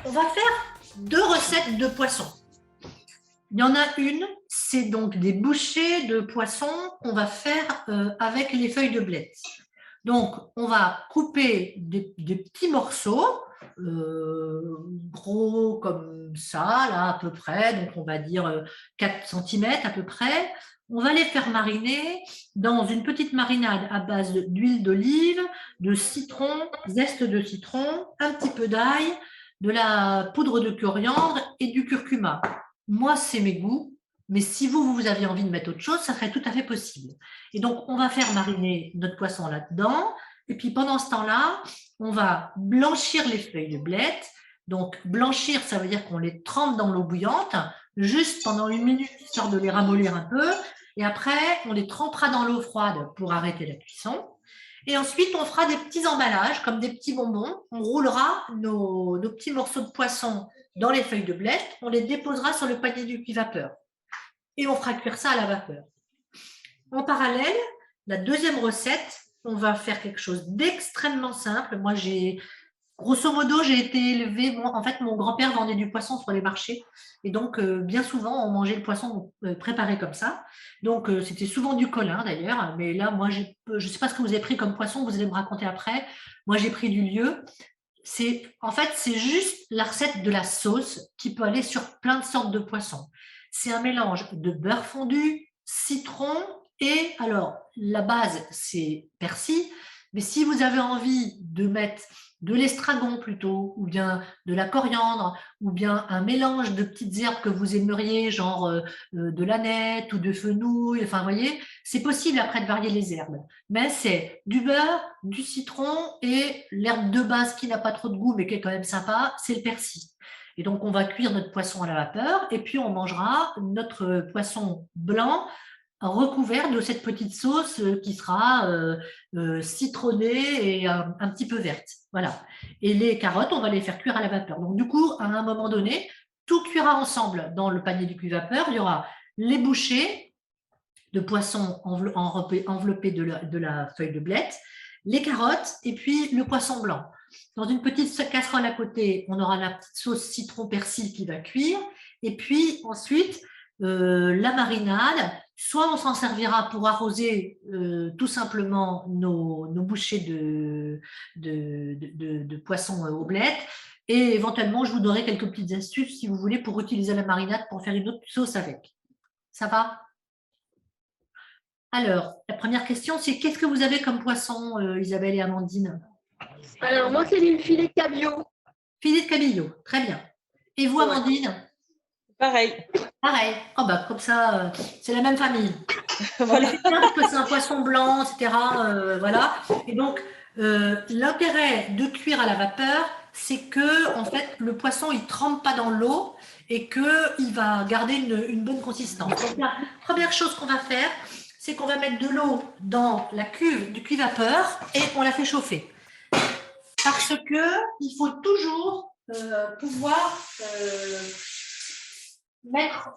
on va faire 2 recettes de poisson. Il y en a une, c'est donc des bouchées de poisson qu'on va faire avec les feuilles de blette. Donc, on va couper des petits morceaux, gros comme ça, là à peu près, donc on va dire 4 cm à peu près. On va les faire mariner dans une petite marinade à base d'huile d'olive, de citron, zeste de citron, un petit peu d'ail, de la poudre de coriandre et du curcuma. Moi, c'est mes goûts, mais si vous avez envie de mettre autre chose, ça serait tout à fait possible. Et donc, on va faire mariner notre poisson là-dedans. Et puis, pendant ce temps-là, on va blanchir les feuilles de blette. Donc, blanchir, ça veut dire qu'on les trempe dans l'eau bouillante, juste pendant 1 minute, histoire de les ramollir un peu. Et après, on les trempera dans l'eau froide pour arrêter la cuisson. Et ensuite, on fera des petits emballages, comme des petits bonbons. On roulera nos petits morceaux de poisson dans les feuilles de blette. On les déposera sur le panier du cuit-vapeur. Et on fera cuire ça à la vapeur. En parallèle, la deuxième recette, on va faire quelque chose d'extrêmement simple. Moi, grosso modo, j'ai été élevée. En fait, mon grand-père vendait du poisson sur les marchés. Et donc, bien souvent, on mangeait le poisson préparé comme ça. Donc, c'était souvent du colin d'ailleurs. Mais là, moi, je ne sais pas ce que vous avez pris comme poisson, vous allez me raconter après. Moi, j'ai pris du lieu. En fait, c'est juste la recette de la sauce qui peut aller sur plein de sortes de poissons. C'est un mélange de beurre fondu, citron et alors la base c'est persil, mais si vous avez envie de mettre de l'estragon plutôt, ou bien de la coriandre, ou bien un mélange de petites herbes que vous aimeriez, genre de l'aneth ou de fenouil, enfin vous voyez, c'est possible après de varier les herbes. Mais c'est du beurre, du citron et l'herbe de base qui n'a pas trop de goût mais qui est quand même sympa, c'est le persil. Et donc, on va cuire notre poisson à la vapeur et puis on mangera notre poisson blanc recouvert de cette petite sauce qui sera citronnée et un petit peu verte. Voilà. Et les carottes, on va les faire cuire à la vapeur. Donc, du coup, à un moment donné, tout cuira ensemble dans le panier du cuit-vapeur. Il y aura les bouchées de poisson enveloppé de la feuille de blette, les carottes et puis le poisson blanc. Dans une petite casserole à côté, on aura la petite sauce citron-persil qui va cuire. Et puis ensuite, la marinade. Soit on s'en servira pour arroser tout simplement nos bouchées de poisson aux blettes. Et éventuellement, je vous donnerai quelques petites astuces si vous voulez pour utiliser la marinade pour faire une autre sauce avec. Ça va? Alors, la première question, c'est qu'est-ce que vous avez comme poisson, Isabelle et Amandine? Alors, moi, c'est le filet de cabillaud. Filet de cabillaud, très bien. Et vous, Amandine? Pareil. Pareil. Oh bah, comme ça, c'est la même famille. Voilà. C'est bien parce que c'est un poisson blanc, etc. Voilà. Et donc, l'intérêt de cuire à la vapeur, c'est que en fait, le poisson, il ne trempe pas dans l'eau et qu'il va garder une bonne consistance. Donc, la première chose qu'on va faire, c'est qu'on va mettre de l'eau dans la cuve du cuit-vapeur et on la fait chauffer. Parce que il faut toujours pouvoir mettre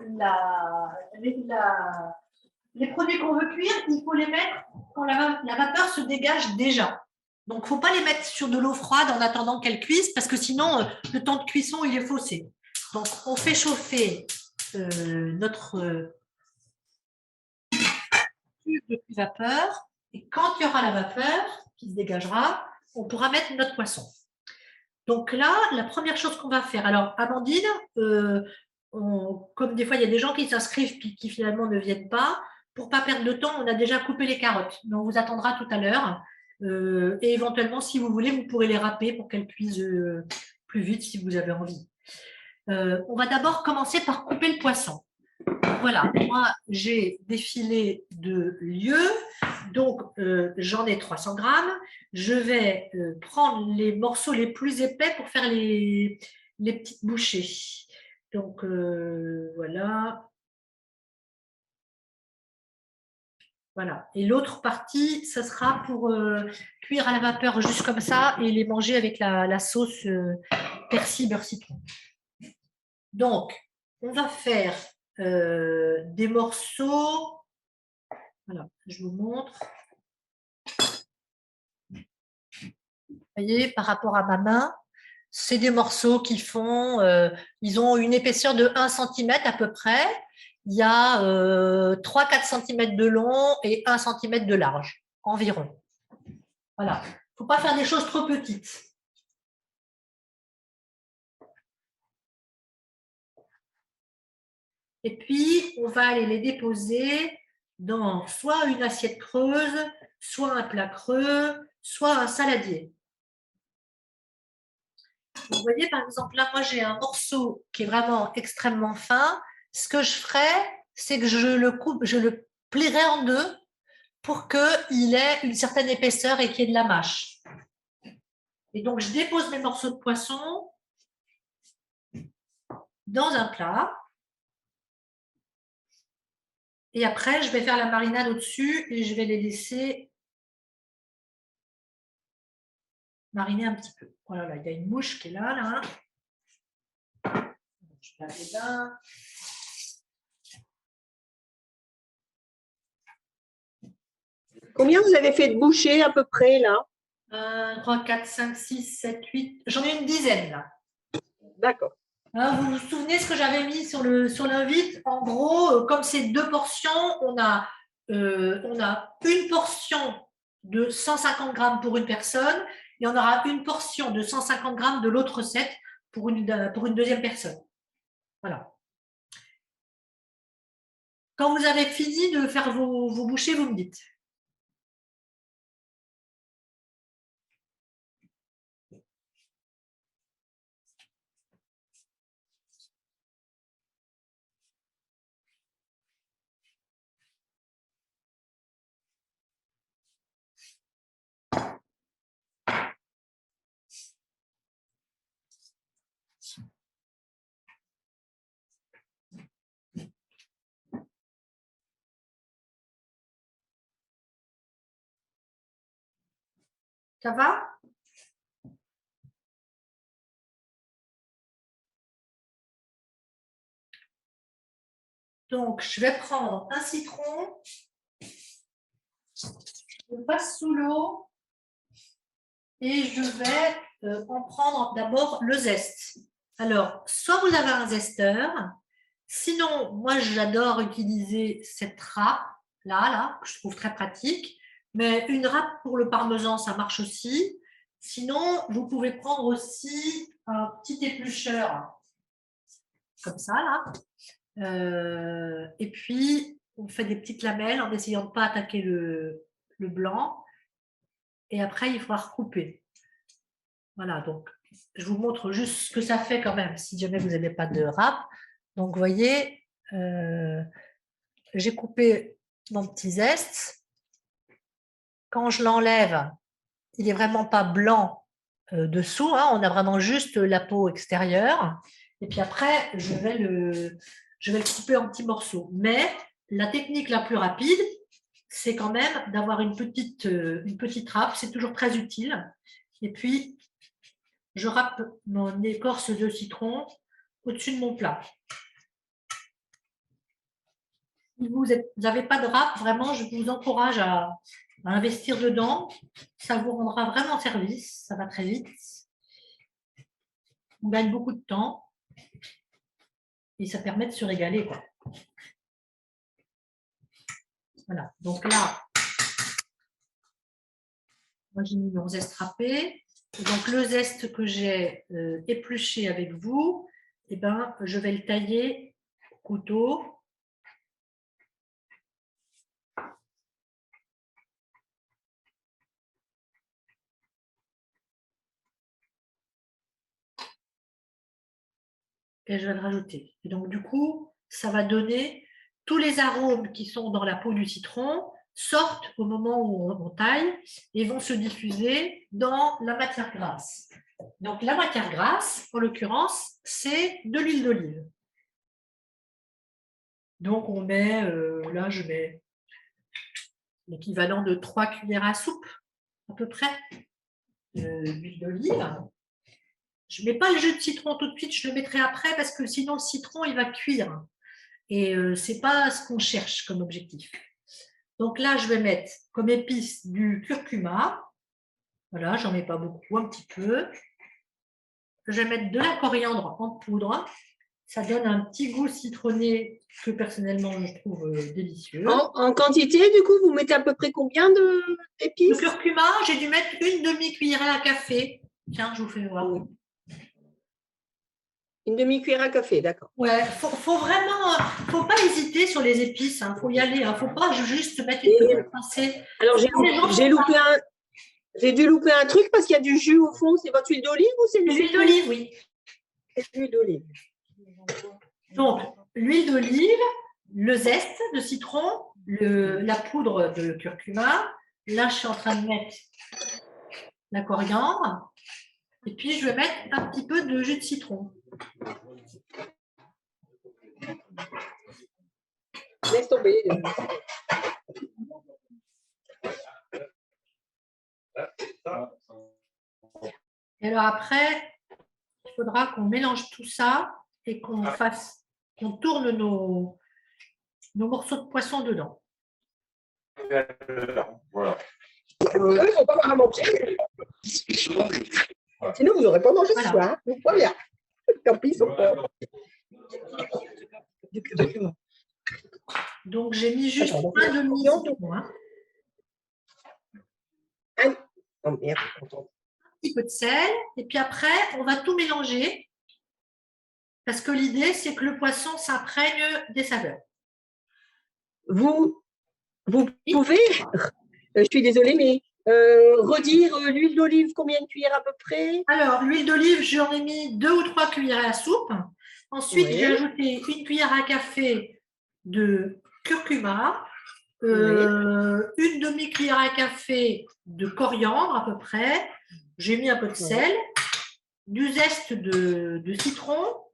les produits qu'on veut cuire, il faut les mettre quand la vapeur se dégage déjà. Donc, il ne faut pas les mettre sur de l'eau froide en attendant qu'elle cuise, parce que sinon, le temps de cuisson, il est faussé. Donc, on fait chauffer notre cube de vapeur, et quand il y aura la vapeur qui se dégagera, on pourra mettre notre poisson. Donc là, la première chose qu'on va faire, alors Amandine, comme des fois il y a des gens qui s'inscrivent puis qui finalement ne viennent pas, pour ne pas perdre de temps, on a déjà coupé les carottes. Donc on vous attendra tout à l'heure. Et éventuellement, si vous voulez, vous pourrez les râper pour qu'elles cuisent plus vite si vous avez envie. On va d'abord commencer par couper le poisson. Voilà, moi j'ai des filets de lieu, donc j'en ai 300 grammes. Je vais prendre les morceaux les plus épais pour faire les petites bouchées. Donc voilà. Voilà. Et l'autre partie, ça sera pour cuire à la vapeur juste comme ça et les manger avec la sauce persil, beurre, citron. Donc, on va faire des morceaux. Voilà, je vous montre. Vous voyez, par rapport à ma main, C'est des morceaux qui font, ils ont une épaisseur de 1 cm à peu près. Il y a 3-4 cm de long et 1 cm de large environ. Voilà. Il ne faut pas faire des choses trop petites. Et puis, on va aller les déposer dans soit une assiette creuse, soit un plat creux, soit un saladier. Vous voyez, par exemple, là, moi, j'ai un morceau qui est vraiment extrêmement fin. Ce que je ferai, c'est que je le coupe, je le plierai en deux pour qu'il ait une certaine épaisseur et qu'il y ait de la mâche. Et donc, je dépose mes morceaux de poisson dans un plat. Et après, je vais faire la marinade au-dessus et je vais les laisser mariner un petit peu. Voilà, là, il y a une mouche qui est là. Je vais laver là. Combien vous avez fait de bouchées à peu près là? 1, 3, 4, 5, 6, 7, 8. J'en ai une dizaine là. D'accord. Vous vous souvenez ce que j'avais mis sur l'invite? En gros, comme c'est 2 portions, on a une portion de 150 grammes pour une personne et on aura une portion de 150 grammes de l'autre recette pour une deuxième personne. Voilà. Quand vous avez fini de faire vos bouchées, vous me dites. Ça va? Donc, je vais prendre un citron, je le passe sous l'eau et je vais en prendre d'abord le zeste. Alors, soit vous avez un zesteur, sinon, moi, j'adore utiliser cette râpe, là, que je trouve très pratique, mais une râpe pour le parmesan, ça marche aussi. Sinon, vous pouvez prendre aussi un petit éplucheur, comme ça, là. Et puis, on fait des petites lamelles en essayant de ne pas attaquer le blanc. Et après, il faudra recouper. Voilà, donc je vous montre juste ce que ça fait quand même, si jamais vous n'avez pas de râpe. Donc, vous voyez, j'ai coupé mon petit zeste. Quand je l'enlève, il n'est vraiment pas blanc dessous. Hein, on a vraiment juste la peau extérieure. Et puis après, je vais le couper en petits morceaux. Mais la technique la plus rapide, c'est quand même d'avoir une petite râpe. C'est toujours très utile. Et puis, je râpe mon écorce de citron au-dessus de mon plat. Si vous n'avez pas de râpe, vraiment, je vous encourage à investir dedans. Ça vous rendra vraiment service. Ça va très vite. On gagne beaucoup de temps. Et ça permet de se régaler, quoi. Voilà, donc là, moi j'ai mis mon zeste râpé. Et donc le zeste que j'ai épluché avec vous, eh ben, je vais le tailler au couteau. Et je vais le rajouter. Et donc du coup, ça va donner tous les arômes qui sont dans la peau du citron sortent au moment où on taille et vont se diffuser dans la matière grasse. Donc la matière grasse, en l'occurrence, c'est de l'huile d'olive. Donc on met, là je mets l'équivalent de 3 cuillères à soupe à peu près d'huile d'olive. Je ne mets pas le jus de citron tout de suite, je le mettrai après parce que sinon le citron il va cuire. Et ce n'est pas ce qu'on cherche comme objectif. Donc là, je vais mettre comme épice du curcuma. Voilà, j'en mets pas beaucoup, un petit peu. je vais mettre de la coriandre en poudre. Ça donne un petit goût citronné que personnellement je trouve délicieux. En quantité, du coup, vous mettez à peu près combien Le d'épices? curcuma, j'ai dû mettre une demi-cuillerée à café. Tiens, je vous fais voir. Oui. Une demi-cuillère à café, d'accord. Ouais, faut vraiment, faut pas hésiter sur les épices. Faut y aller. Faut pas juste mettre une petite pincée. Alors, j'ai dû louper un truc parce qu'il y a du jus au fond. C'est votre huile d'olive ou c'est L'huile d'olive, oui. C'est l'huile d'olive. Donc, l'huile d'olive, le zeste de citron, la poudre de curcuma. Là, je suis en train de mettre la coriandre. Et puis, je vais mettre un petit peu de jus de citron. Laisse tomber. Et alors après, il faudra qu'on mélange tout ça et qu'on tourne nos morceaux de poisson dedans. Voilà. Il ne faut pas avoir à manger. Sinon, vous n'aurez pas mangé ce soir. Donc, pas bien. Tant pis, ils sont pas. Donc, j'ai mis juste un demi-citron. Oh, merde. Un petit peu de sel. Et puis après, on va tout mélanger. Parce que l'idée, c'est que le poisson s'imprègne des saveurs. Vous pouvez, je suis désolée, mais redire l'huile d'olive, combien de cuillères à peu près? Alors, l'huile d'olive, j'en ai mis 2 ou 3 cuillères à soupe. Ensuite, j'ai ajouté une cuillère à café de curcuma, une demi-cuillère à café de coriandre à peu près. J'ai mis un peu de sel, du zeste de citron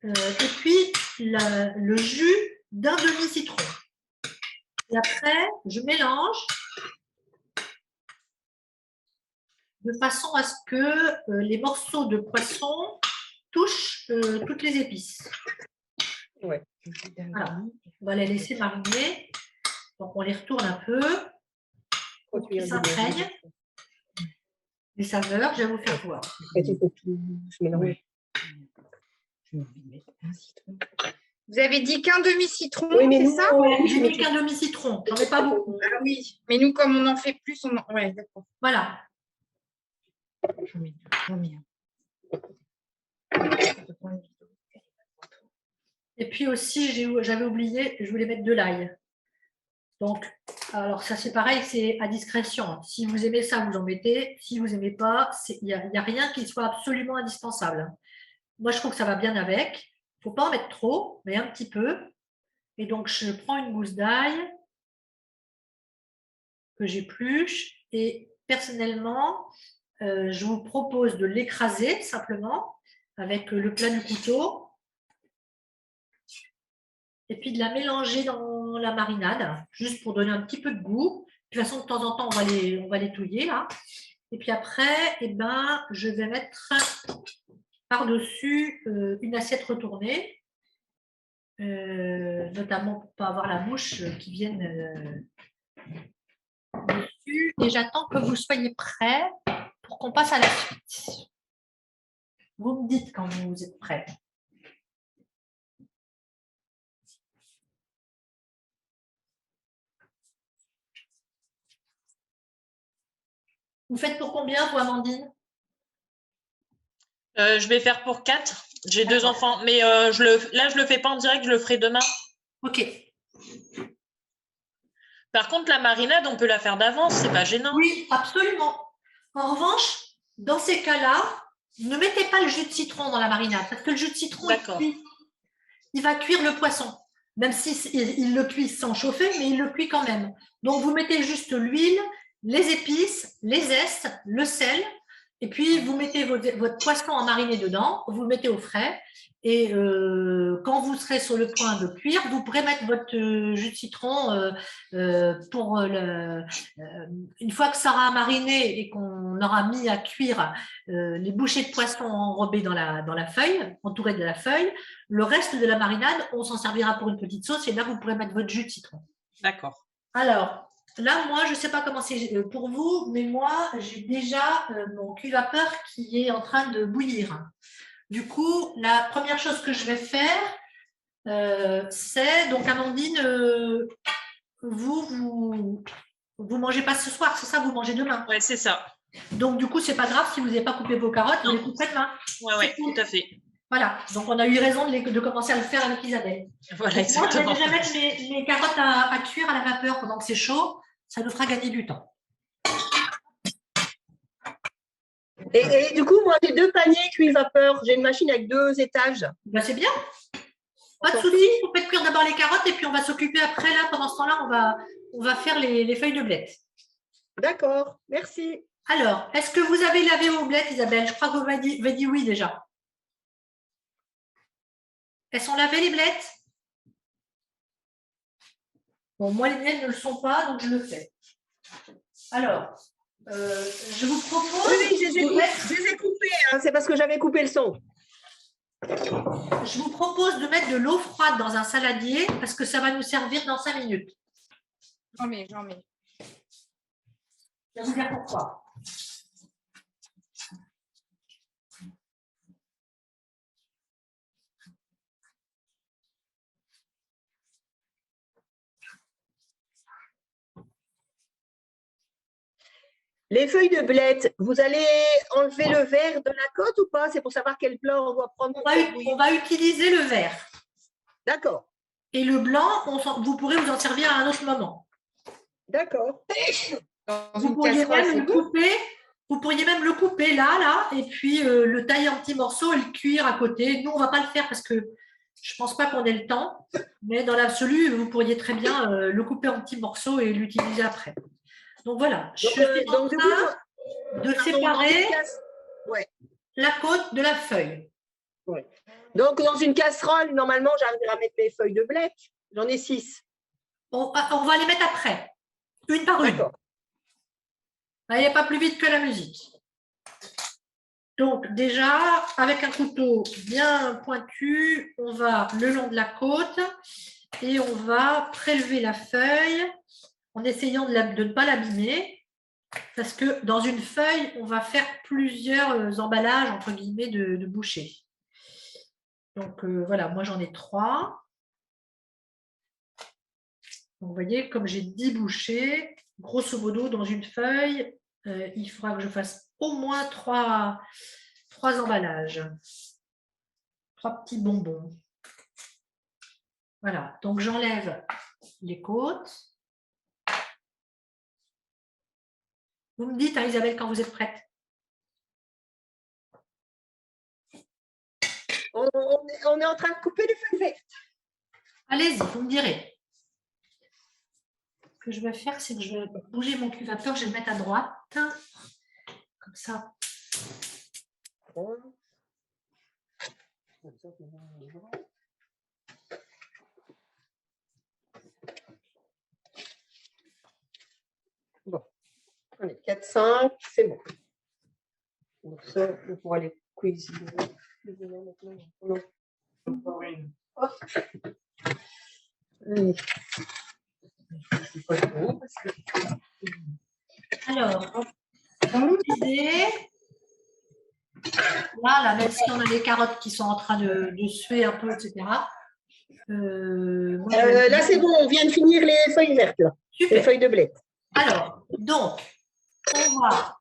et puis le jus d'un demi-citron. Et après, je mélange de façon à ce que les morceaux de poisson touchent toutes les épices. Ouais. Voilà. On va les laisser mariner. Donc, on les retourne un peu pour qu'ils s'imprègnent les saveurs. Je vais vous faire voir. Il faut tout se mélanger. Vous avez dit qu'un demi-citron, oui, mais c'est ça? J'ai mis qu'un demi-citron. J'en ai pas beaucoup. Ah oui, mais nous, comme on en fait plus, on en... Ouais, d'accord. Voilà. Et puis aussi, j'avais oublié, je voulais mettre de l'ail. Donc, alors ça c'est pareil, c'est à discrétion. Si vous aimez ça, vous en mettez. Si vous n'aimez pas, il n'y a rien qui soit absolument indispensable. Moi, je trouve que ça va bien avec. Il ne faut pas en mettre trop, mais un petit peu. Et donc, je prends une gousse d'ail que j'épluche. Et personnellement, je vous propose de l'écraser simplement avec le plat du couteau. Et puis de la mélanger dans la marinade, juste pour donner un petit peu de goût. De toute façon, de temps en temps, on va les touiller là. Et puis après, je vais mettre par-dessus une assiette retournée, notamment pour ne pas avoir la mouche qui vienne dessus. Et j'attends que vous soyez prêts pour qu'on passe à la suite. Vous me dites quand vous êtes prêts. Vous faites pour combien, vous, Amandine? Je vais faire pour 4. J'ai 2 enfants, mais là, je le fais pas en direct, je le ferai demain. Ok. Par contre, la marinade, on peut la faire d'avance, c'est pas gênant. Oui, absolument. En revanche, dans ces cas-là, ne mettez pas le jus de citron dans la marinade, parce que le jus de citron, il va cuire le poisson. Même s'il le cuit sans chauffer, mais il le cuit quand même. Donc, vous mettez juste l'huile, les épices, les zestes, le sel, et puis vous mettez votre poisson en mariné dedans, vous le mettez au frais, et quand vous serez sur le point de cuire, vous pourrez mettre votre jus de citron une fois que ça aura mariné et qu'on aura mis à cuire les bouchées de poisson enrobées dans la feuille, entourées de la feuille, le reste de la marinade, on s'en servira pour une petite sauce, et là, vous pourrez mettre votre jus de citron. D'accord. Alors, là, moi, je ne sais pas comment c'est pour vous, mais moi, j'ai déjà mon cuve vapeur qui est en train de bouillir. Du coup, la première chose que je vais faire, c'est, donc Amandine, vous mangez pas ce soir, c'est ça, vous mangez demain. Ouais, c'est ça. Donc, du coup, c'est pas grave si vous n'avez pas coupé vos carottes, vous les couperez demain. Ouais, cool. tout à fait. Voilà, donc on a eu raison de commencer à le faire avec Isabelle. Voilà, Moi, je vais exactement. déjà mettre mes carottes à cuire à la vapeur pendant que c'est chaud. Ça nous fera gagner du temps. Et du coup, moi, j'ai 2 paniers cuits vapeur. J'ai une machine avec 2 étages. Ben, c'est bien. Pas de souci. Vous faites cuire d'abord les carottes et puis on va s'occuper après. Là, pendant ce temps-là, on va faire les feuilles de blettes. D'accord, merci. Alors, est-ce que vous avez lavé vos blettes, Isabelle? Je crois que vous m'avez dit oui déjà. Elles sont lavées, les blettes? Bon, moi, les miennes ne le sont pas, donc je le fais. Alors, je vous propose… Oui, je les ai coupées, hein, c'est parce que j'avais coupé le son. Je vous propose de mettre de l'eau froide dans un saladier parce que ça va nous servir dans 5 minutes. J'en mets. Je vais vous dire pourquoi. Les feuilles de blettes, vous allez enlever le verre de la côte ou pas? C'est pour savoir quel plat on doit prendre. On va utiliser le vert. D'accord. Et le blanc, vous pourrez vous en servir à un autre moment. D'accord. Vous pourriez même le couper là, et puis le tailler en petits morceaux et le cuire à côté. Nous, on ne va pas le faire parce que je ne pense pas qu'on ait le temps, mais dans l'absolu, vous pourriez très bien le couper en petits morceaux et l'utiliser après. Donc voilà, je suis en train de séparer la côte de la feuille. Ouais. Donc, dans une casserole, normalement, j'arriverai à mettre mes feuilles de blettes. J'en ai 6. On va les mettre après, une par une. D'accord. Il n'y a pas plus vite que la musique. Donc déjà, avec un couteau bien pointu, on va le long de la côte et on va prélever la feuille en essayant de ne pas l'abîmer. Parce que dans une feuille, on va faire plusieurs emballages, entre guillemets, de bouchées. Donc voilà, moi j'en ai 3. Donc, vous voyez, comme j'ai 10 bouchées, grosso modo, dans une feuille, il faudra que je fasse au moins 3 emballages. 3 petits bonbons. Voilà, donc j'enlève les côtes. Vous me dites, hein, Isabelle, quand vous êtes prête. On est en train de couper les feuilles vertes. Allez-y, vous me direz. Ce que je vais faire, c'est que je vais bouger mon cuve vapeur, je vais le mettre à droite. Comme ça. Bon, allez, 4, 5, c'est bon. Donc ça, on pourra les cuisiner. Allez. Alors, là, même si on a les carottes qui sont en train de suer un peu, etc. Là, c'est bon, on vient de finir les feuilles vertes, là. Super. Les feuilles de blé. Alors, donc, on va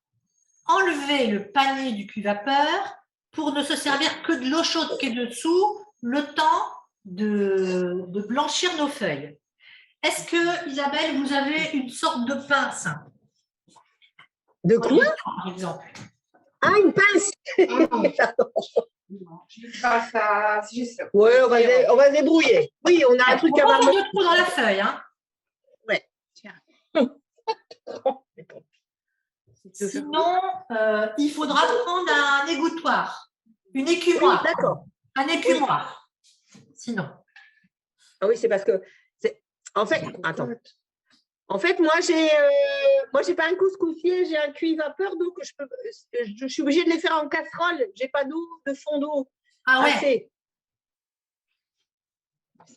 enlever le panier du cuve vapeur pour ne se servir que de l'eau chaude qui est dessous, le temps de blanchir nos feuilles. Est-ce que, Isabelle, vous avez une sorte de pince? De quoi? Par exemple. Ah, une pince. Oui, on va se débrouiller. Oui, on a un truc à voir. On voir. va mettre dans la feuille. Hein. Ouais. Sinon, il faudra prendre un égouttoir, une écumoire. Oui, d'accord. Un écumoire. Sinon. Ah oui, c'est parce que, en fait, attends. En fait, moi, j'ai pas un couscoussier, j'ai un cuit vapeur, donc je suis obligée de les faire en casserole. J'ai pas d'eau, de fond d'eau. Ah ouais. Assez.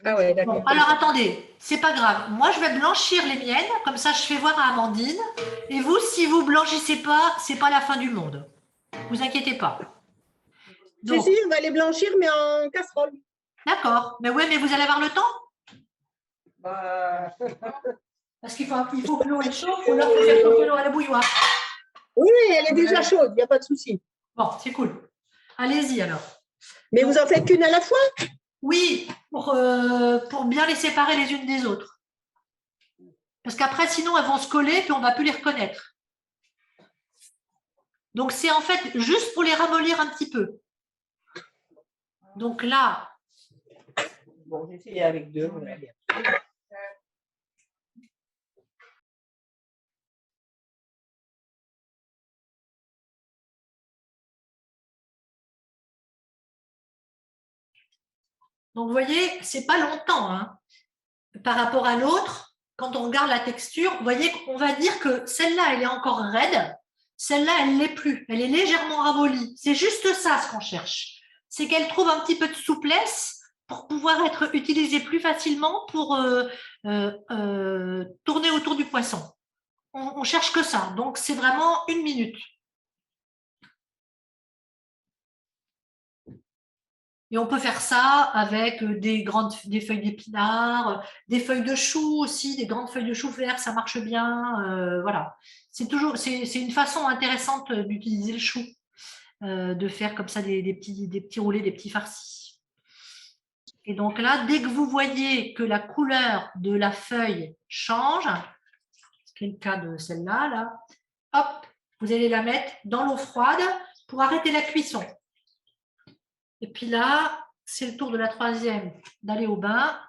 Ah ouais, Bon, d'accord. alors attendez, c'est pas grave. Moi, je vais blanchir les miennes, comme ça, je fais voir à Amandine. Et vous, si vous blanchissez pas, c'est pas la fin du monde. Vous inquiétez pas. Si, Donc, si, on va les blanchir, mais en casserole. d'accord. Mais ouais, mais vous allez avoir le temps Bah, parce il faut que l'eau est chaude, ou alors il faut faire chauffer l'eau à la bouilloire. oui, elle est déjà chaude, il n'y a pas de souci. Bon, c'est cool. Allez-y alors. Mais vous en faites qu'une à la fois? Oui, pour bien les séparer les unes des autres. Parce qu'après, sinon, elles vont se coller, puis on ne va plus les reconnaître. Donc, c'est en fait juste pour les ramollir un petit peu. Donc là, Bon, j'ai essayé avec deux. On verra bien. donc vous voyez, c'est pas longtemps hein, par rapport à l'autre. Quand on regarde la texture, vous voyez qu'on va dire que celle-là, elle est encore raide. Celle-là, elle ne l'est plus. Elle est légèrement ramollie. C'est juste ça ce qu'on cherche. C'est qu'elle trouve un petit peu de souplesse pour pouvoir être utilisée plus facilement pour tourner autour du poisson. On cherche que ça. Donc, c'est vraiment 1 minute. Et on peut faire ça avec des feuilles d'épinards, des feuilles de chou aussi, des grandes feuilles de chou vert, ça marche bien. Voilà. C'est une façon intéressante d'utiliser le chou, de faire comme ça des petits roulés, des petits farcis. Et donc là, dès que vous voyez que la couleur de la feuille change, ce qui est le cas de celle-là, là, hop, vous allez la mettre dans l'eau froide pour arrêter la cuisson. Et puis là, c'est le tour de la troisième d'aller au bain.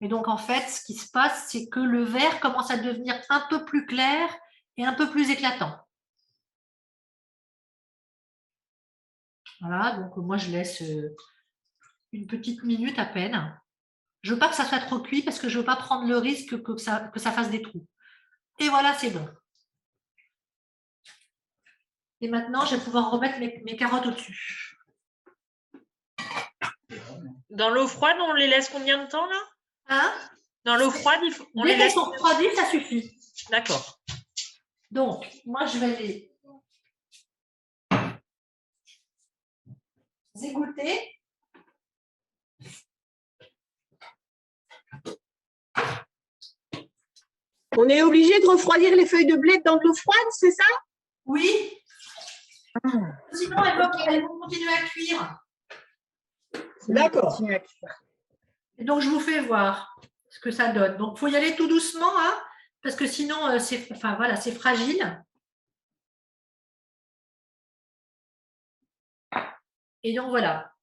Et donc, en fait, ce qui se passe, c'est que le vert commence à devenir un peu plus clair et un peu plus éclatant. Voilà, donc moi, je laisse une petite minute à peine. Je ne veux pas que ça soit trop cuit parce que je ne veux pas prendre le risque que ça fasse des trous. Et voilà, c'est bon. Et maintenant, je vais pouvoir remettre mes carottes au-dessus. Dans l'eau froide, on les laisse combien de temps là? Hein? Dans l'eau froide, on Dès les qu'elles laisse. sont refroidies, ça suffit. D'accord. Donc, moi, je vais les égoutter. On est obligé de refroidir les feuilles de blé dans de l'eau froide, c'est ça? Oui. Sinon, elles vont continuer à cuire. D'accord. Et donc, je vous fais voir ce que ça donne. Donc, il faut y aller tout doucement, hein, parce que sinon, c'est fragile. Et donc, voilà.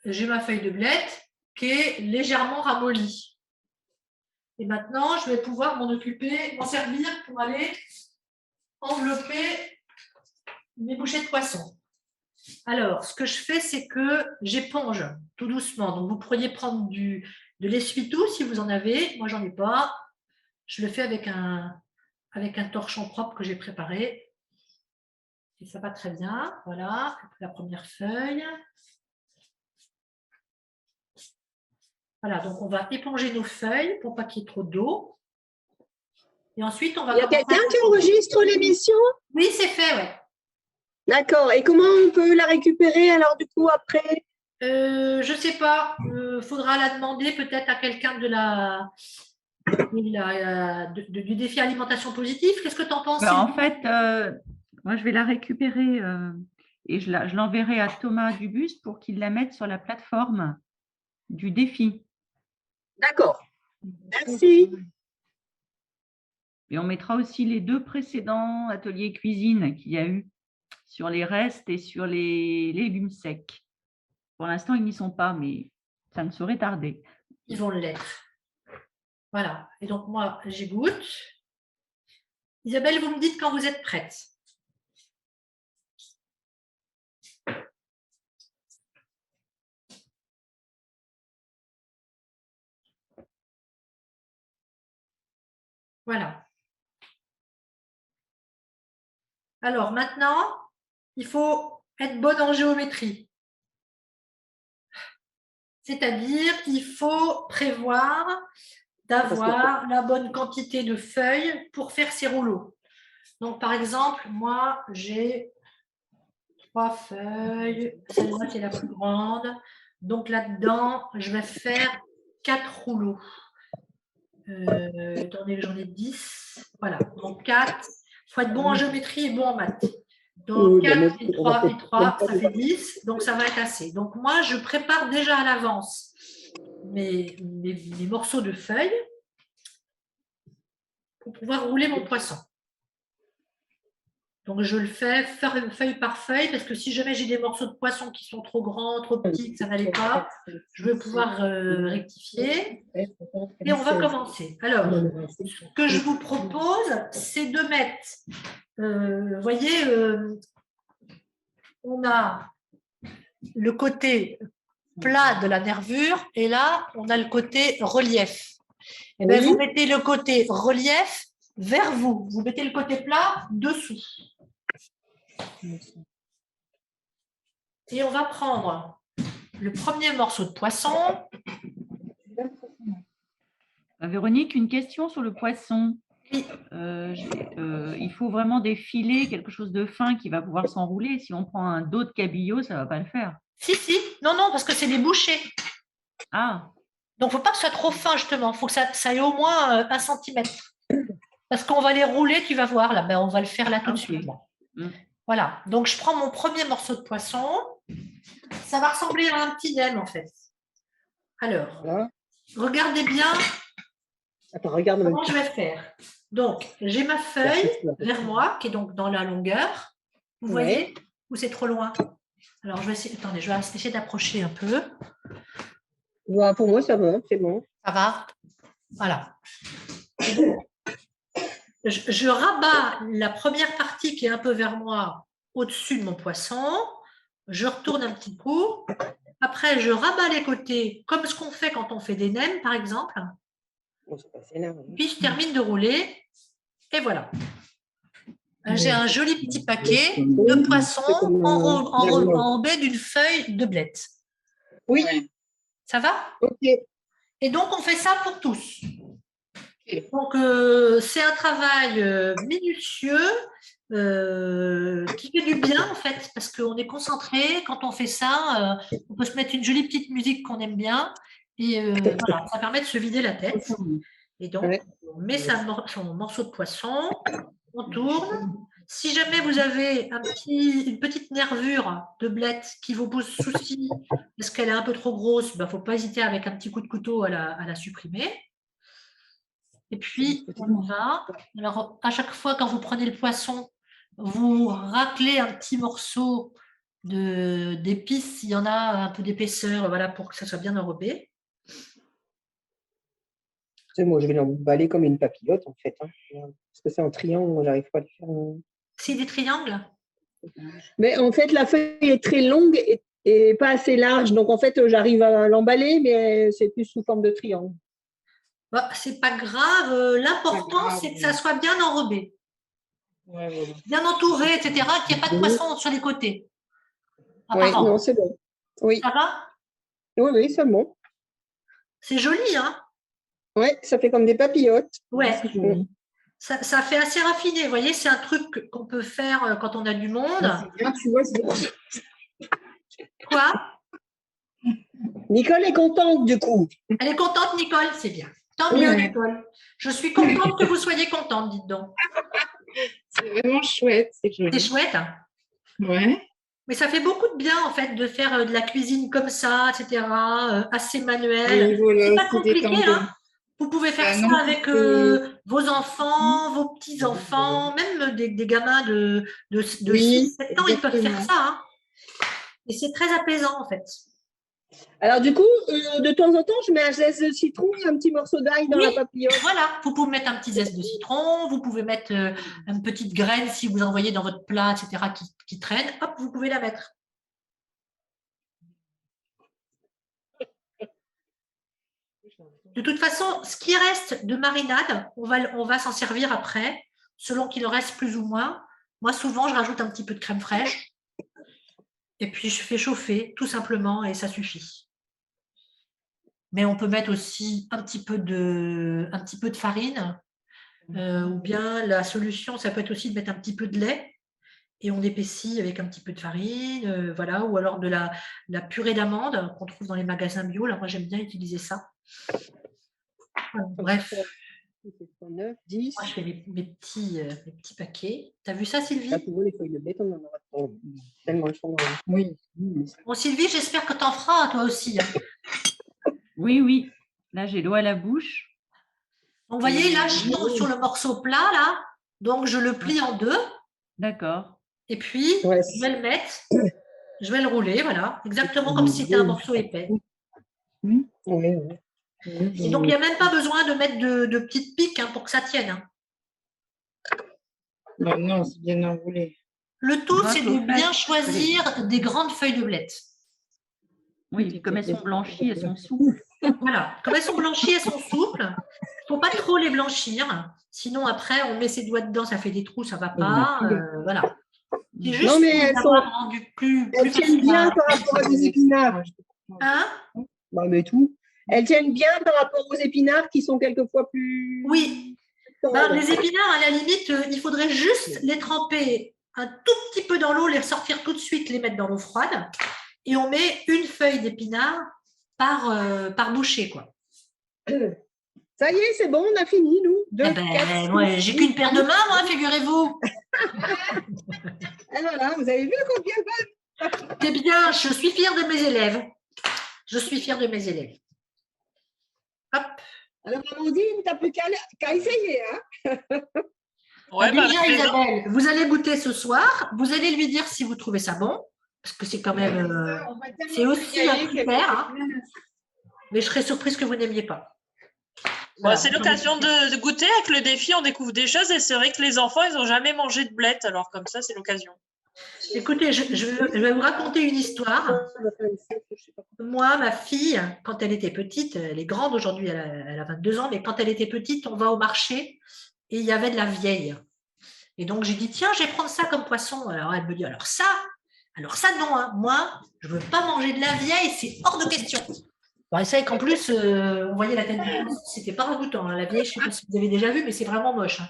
J'ai ma feuille de blette qui est légèrement ramollie. Et maintenant, je vais pouvoir m'en servir pour aller envelopper mes bouchées de poisson. Alors, ce que je fais, c'est que j'éponge tout doucement. Donc, vous pourriez prendre de l'essuie-tout si vous en avez. Moi, j'en ai pas. Je le fais avec un torchon propre que j'ai préparé. Et ça va très bien. Voilà, la première feuille. Voilà, donc on va éponger nos feuilles pour pas qu'il y ait trop d'eau. Et ensuite, on va... Il y a quelqu'un qui enregistre l'émission? Oui, c'est fait, ouais. D'accord. Et comment on peut la récupérer alors du coup après? Je ne sais pas. Faudra la demander peut-être à quelqu'un du défi alimentation positive. Qu'est-ce que tu en penses? En fait, moi, je vais la récupérer et je l'enverrai à Thomas Dubus pour qu'il la mette sur la plateforme du défi. D'accord. Merci. Et on mettra aussi les 2 précédents ateliers cuisine qu'il y a eu sur les restes et sur les légumes secs. Pour l'instant, ils n'y sont pas, mais ça ne saurait tarder. Ils vont l'être. Voilà. Et donc, moi, j'égoutte. Isabelle, vous me dites quand vous êtes prête. Voilà. Alors, maintenant, il faut être bonne en géométrie. C'est-à-dire, il faut prévoir d'avoir la bonne quantité de feuilles pour faire ces rouleaux. Donc, par exemple, moi, j'ai 3 feuilles. Celle-là, c'est la plus grande. Donc, là-dedans, je vais faire 4 rouleaux. Attendez, j'en ai 10. Voilà, donc 4. Il faut être bon en géométrie et bon en maths. Donc, 4 et 3 et 3, ça fait 10. Donc, ça va être assez. Donc, moi, je prépare déjà à l'avance mes morceaux de feuilles pour pouvoir rouler mon poisson. Donc, je le fais feuille par feuille parce que si jamais j'ai des morceaux de poisson qui sont trop grands, trop petits, que ça n'allait pas, je vais pouvoir rectifier. Et on va commencer. Alors, ce que je vous propose, c'est de mettre, vous voyez, on a le côté plat de la nervure et là, on a le côté relief. Et bien, vous mettez le côté relief vers vous. Vous mettez le côté plat dessous. Et on va prendre le premier morceau de poisson. Véronique, une question sur le poisson. Oui. Il faut vraiment des filets, quelque chose de fin qui va pouvoir s'enrouler. Si on prend un dos de cabillaud, ça ne va pas le faire. Si, si. Non, non, parce que c'est des bouchées. Ah. Donc, il ne faut pas que ce soit trop fin, justement. Il faut que ça ait au moins 1 cm. Parce qu'on va les rouler, tu vas voir. Là, ben, on va le faire là tout de suite. Là. Voilà. Donc, je prends mon premier morceau de poisson. Ça va ressembler à un petit nem, en fait. Alors, regardez bien. Attends, regarde comment je vais faire. Donc, j'ai ma feuille vers moi, qui est donc dans la longueur. Vous voyez? Ou c'est trop loin? Alors, je vais essayer, attendez, je vais essayer d'approcher un peu. Ouais, pour moi, ça va, c'est bon. Ça va? Voilà. Je rabats la première partie qui est un peu vers moi au-dessus de mon poisson. Je retourne un petit coup. Après, je rabats les côtés, comme ce qu'on fait quand on fait des nems, par exemple. Puis, je termine de rouler. Et voilà. J'ai un joli petit paquet de poissons enrobés d'une feuille de blette. Oui. Ça va? Ok. Et donc, on fait ça pour tous. Donc, c'est un travail minutieux qui fait du bien, en fait, parce qu'on est concentré. Quand on fait ça, on peut se mettre une jolie petite musique qu'on aime bien. Et voilà, ça permet de se vider la tête. Et donc, on met son morceau de poisson, on tourne. Si jamais vous avez une petite nervure de blette qui vous pose souci parce qu'elle est un peu trop grosse, il ne faut pas hésiter avec un petit coup de couteau à la supprimer. Et puis, on y va. Alors, à chaque fois, quand vous prenez le poisson, vous raclez un petit morceau d'épices, s'il y en a un peu d'épaisseur, voilà, pour que ça soit bien enrobé. Moi, je vais l'emballer comme une papillote, en fait. Hein. Parce que c'est en triangle, moi, j'arrive pas à le faire. C'est des triangles? Mais en fait, la feuille est très longue et pas assez large. Donc, en fait, j'arrive à l'emballer, mais c'est plus sous forme de triangle. Bah, c'est pas grave. L'important, c'est que ça soit bien enrobé. Bien entouré, etc. Qu'il n'y ait pas de poisson sur les côtés. Oui, non, c'est bon. Oui. Ça va? Oui, oui, c'est bon. C'est joli, hein? Oui, ça fait comme des papillotes. Ouais. Ça fait assez raffiné. Vous voyez, c'est un truc qu'on peut faire quand on a du monde. Bien, tu vois, Quoi? Nicole est contente, du coup. Elle est contente, Nicole? C'est bien. Tant mieux, Nicole. Je suis contente que vous soyez contente, dites donc. C'est vraiment chouette. C'est chouette, hein? Ouais. Mais ça fait beaucoup de bien, en fait, de faire de la cuisine comme ça, etc., assez manuel. C'est pas compliqué, hein? Vous pouvez faire ça avec vos enfants, vos petits-enfants, même des gamins de 6-7 ans, ils peuvent faire ça. Hein? Et c'est très apaisant, en fait. Alors, du coup, de temps en temps, je mets un zeste de citron et un petit morceau d'ail dans la papillote. Voilà, vous pouvez mettre un petit zeste de citron, vous pouvez mettre une petite graine si vous en voyez dans votre plat, etc., qui traîne. Hop, vous pouvez la mettre. De toute façon, ce qui reste de marinade, on va s'en servir après, selon qu'il en reste plus ou moins. Moi, souvent, je rajoute un petit peu de crème fraîche et puis je fais chauffer, tout simplement, et ça suffit. mais on peut mettre aussi un petit peu de farine, ou bien la solution, ça peut être aussi de mettre un petit peu de lait et on épaissit avec un petit peu de farine, voilà, ou alors de la purée d'amande qu'on trouve dans les magasins bio. Là, moi, j'aime bien utiliser ça. Voilà, bref, 9, 10. moi, je fais mes petits paquets. Tu as vu ça, Sylvie? Là, pour vous, les feuilles de blé, on en aura trop. Tellement elles sont grandes. Oui. Bon, Sylvie, j'espère que tu en feras toi aussi, hein. Oui, oui. Là, j'ai l'eau à la bouche. Donc, vous voyez, là, je tombe sur le morceau plat, là. Donc, je le plie en deux. D'accord. Et puis, Ouais. je vais le mettre, je vais le rouler, voilà, exactement comme si c'était un morceau épais. Oui, oui. Et donc, il n'y a même pas besoin de mettre de petites piques hein, pour que ça tienne. Hein. Bah non, c'est bien enroulé. Le tout, Grâce c'est au de fait bien que- choisir des grandes feuilles de blette. Oui, comme elles sont blanchies, elles sont souples. Voilà, comme elles sont blanchies, elles sont souples. Il ne faut pas trop les blanchir. Sinon, après, on met ses doigts dedans, ça fait des trous, ça ne va pas. Voilà. C'est juste Non, mais pour elles avoir sont- rendu plus Elles tiennent facile bien à- par rapport à des épinards. Hein? Bah, mais tout. Elles tiennent bien par rapport aux épinards qui sont quelquefois plus. Oui. Ben, les épinards, à la limite, il faudrait juste les tremper un tout petit peu dans l'eau, les ressortir tout de suite, les mettre dans l'eau froide. Et on met une feuille d'épinard par bouchée, quoi. Ça y est, c'est bon, on a fini, nous. Deux, Eh ben, quatre, moi, six, j'ai huit, qu'une paire de huit. mains, moi, figurez-vous. Et voilà, vous avez vu combien de C'est bien, je suis fière de mes élèves. Je suis fière de mes élèves. Hop. Alors, Amandine, t'as plus qu'à essayer, hein? Ouais, Déjà, avec plaisir. Isabelle, vous allez goûter ce soir. Vous allez lui dire si vous trouvez ça bon, parce que c'est quand même, On va tellement c'est aussi un régaler critère. Hein. Mais je serais surprise que vous n'aimiez pas. Bon, Voilà. c'est l'occasion de goûter. Avec le défi, on découvre des choses. Et c'est vrai que les enfants, ils n'ont jamais mangé de blettes. Alors, comme ça, c'est l'occasion. Écoutez, je vais vous raconter une histoire. Moi, ma fille, quand elle était petite, elle est grande aujourd'hui, elle a 22 ans, mais quand elle était petite, on va au marché et il y avait de la vieille. Et donc, j'ai dit, tiens, je vais prendre ça comme poisson. Alors, elle me dit, alors ça non, hein. Moi, je ne veux pas manger de la vieille, c'est hors de question. Bon, et c'est qu'en plus, on voyait la tête du poisson, c'était pas ragoûtant. Hein. La vieille, je ne sais pas si vous avez déjà vu, mais c'est vraiment moche. Hein.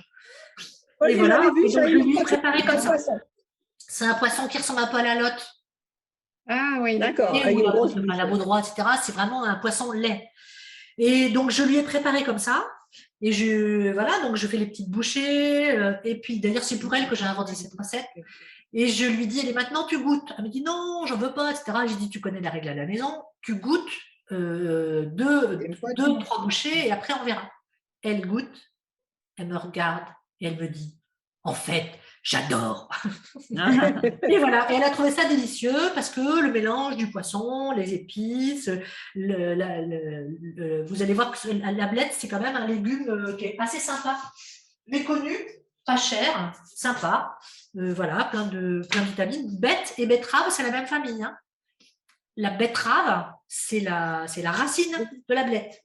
Oh, Et je voilà, l'avais vu, et donc, je lui ai ça, préparé c'est comme un ça. poisson. C'est un poisson qui ressemble un peu à la lotte. Ah oui. D'accord. Et avec une grosse à la baudroie, etc. C'est vraiment un poisson lait. Et donc, je lui ai préparé comme ça. Et voilà, donc je fais les petites bouchées. Et puis, d'ailleurs, c'est pour elle que j'ai inventé cette recette. Et je lui dis, allez, maintenant, tu goûtes. Elle me dit, non, j'en veux pas, etc. J'ai dit, tu connais la règle à la maison. Tu goûtes deux, 3 bouchées et après, on verra. Elle goûte, elle me regarde et elle me dit, en fait, j'adore. Et voilà, et elle a trouvé ça délicieux parce que le mélange du poisson, les épices, vous allez voir que la blette, c'est quand même un légume qui est assez sympa, méconnu, pas cher, sympa. Voilà, plein de vitamines. Bête et betterave, c'est la même famille. Hein. La betterave, c'est la racine de la blette.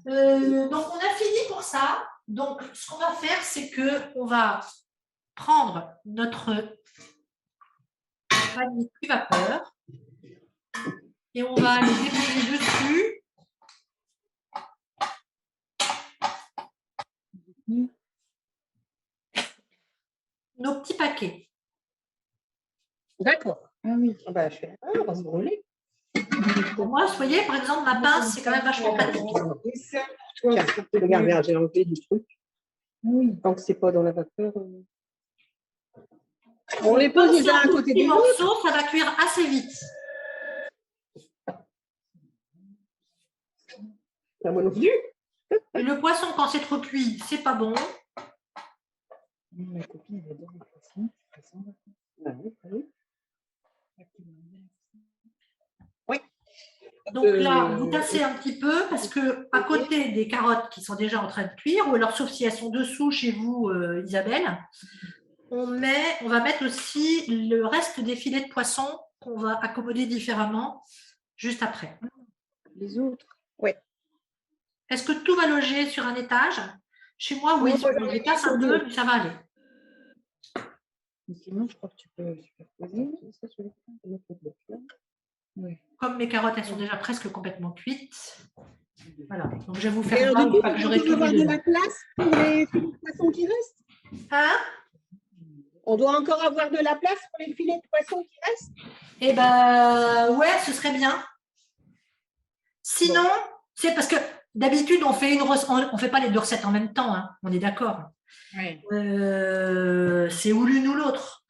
Donc, on a fini pour ça. Donc, ce qu'on va faire, c'est qu'on va prendre notre panier cuit-vapeur et on va aller déposer dessus nos petits paquets. D'accord. Ah oui. Ah bah, on va se brûler. Pour moi, vous voyez, par exemple, ma pince, c'est quand même vachement pratique. Tiens, regarde, j'ai enlevé du truc. Oui. Tant que c'est pas dans la vapeur. On les pose les uns à côté des Les autres. morceaux, ça va cuire assez vite. La moi non plus. Et le poisson, quand c'est trop cuit, c'est pas bon. Ma copine, elle adore les poissons. Oui. Donc là, vous tassez un petit peu parce que à côté des carottes qui sont déjà en train de cuire, ou alors sauf si elles sont dessous chez vous, Isabelle, on va mettre aussi le reste des filets de poisson qu'on va accommoder différemment juste après. Les autres. Oui. Est-ce que tout va loger sur un étage? Chez moi, oui. Non, moi, j'en ai Je tasse un peu, mais ça va aller. Mais sinon, je crois que tu peux superposer. Ça, sur les Oui. Comme mes carottes, elles sont déjà presque complètement cuites. Voilà. Donc, je vais vous Et faire alors, voir du coup, une fois que j'aurai on tout doit avoir mis de dedans. la place pour les filets de poisson qui restent. Hein? On doit encore avoir de la place pour les filets de poisson qui restent. Eh ben, ouais, ce serait bien. Sinon, c'est parce que d'habitude, on fait pas les 2 recettes en même temps, hein, on est d'accord. Oui. C'est ou l'une ou l'autre.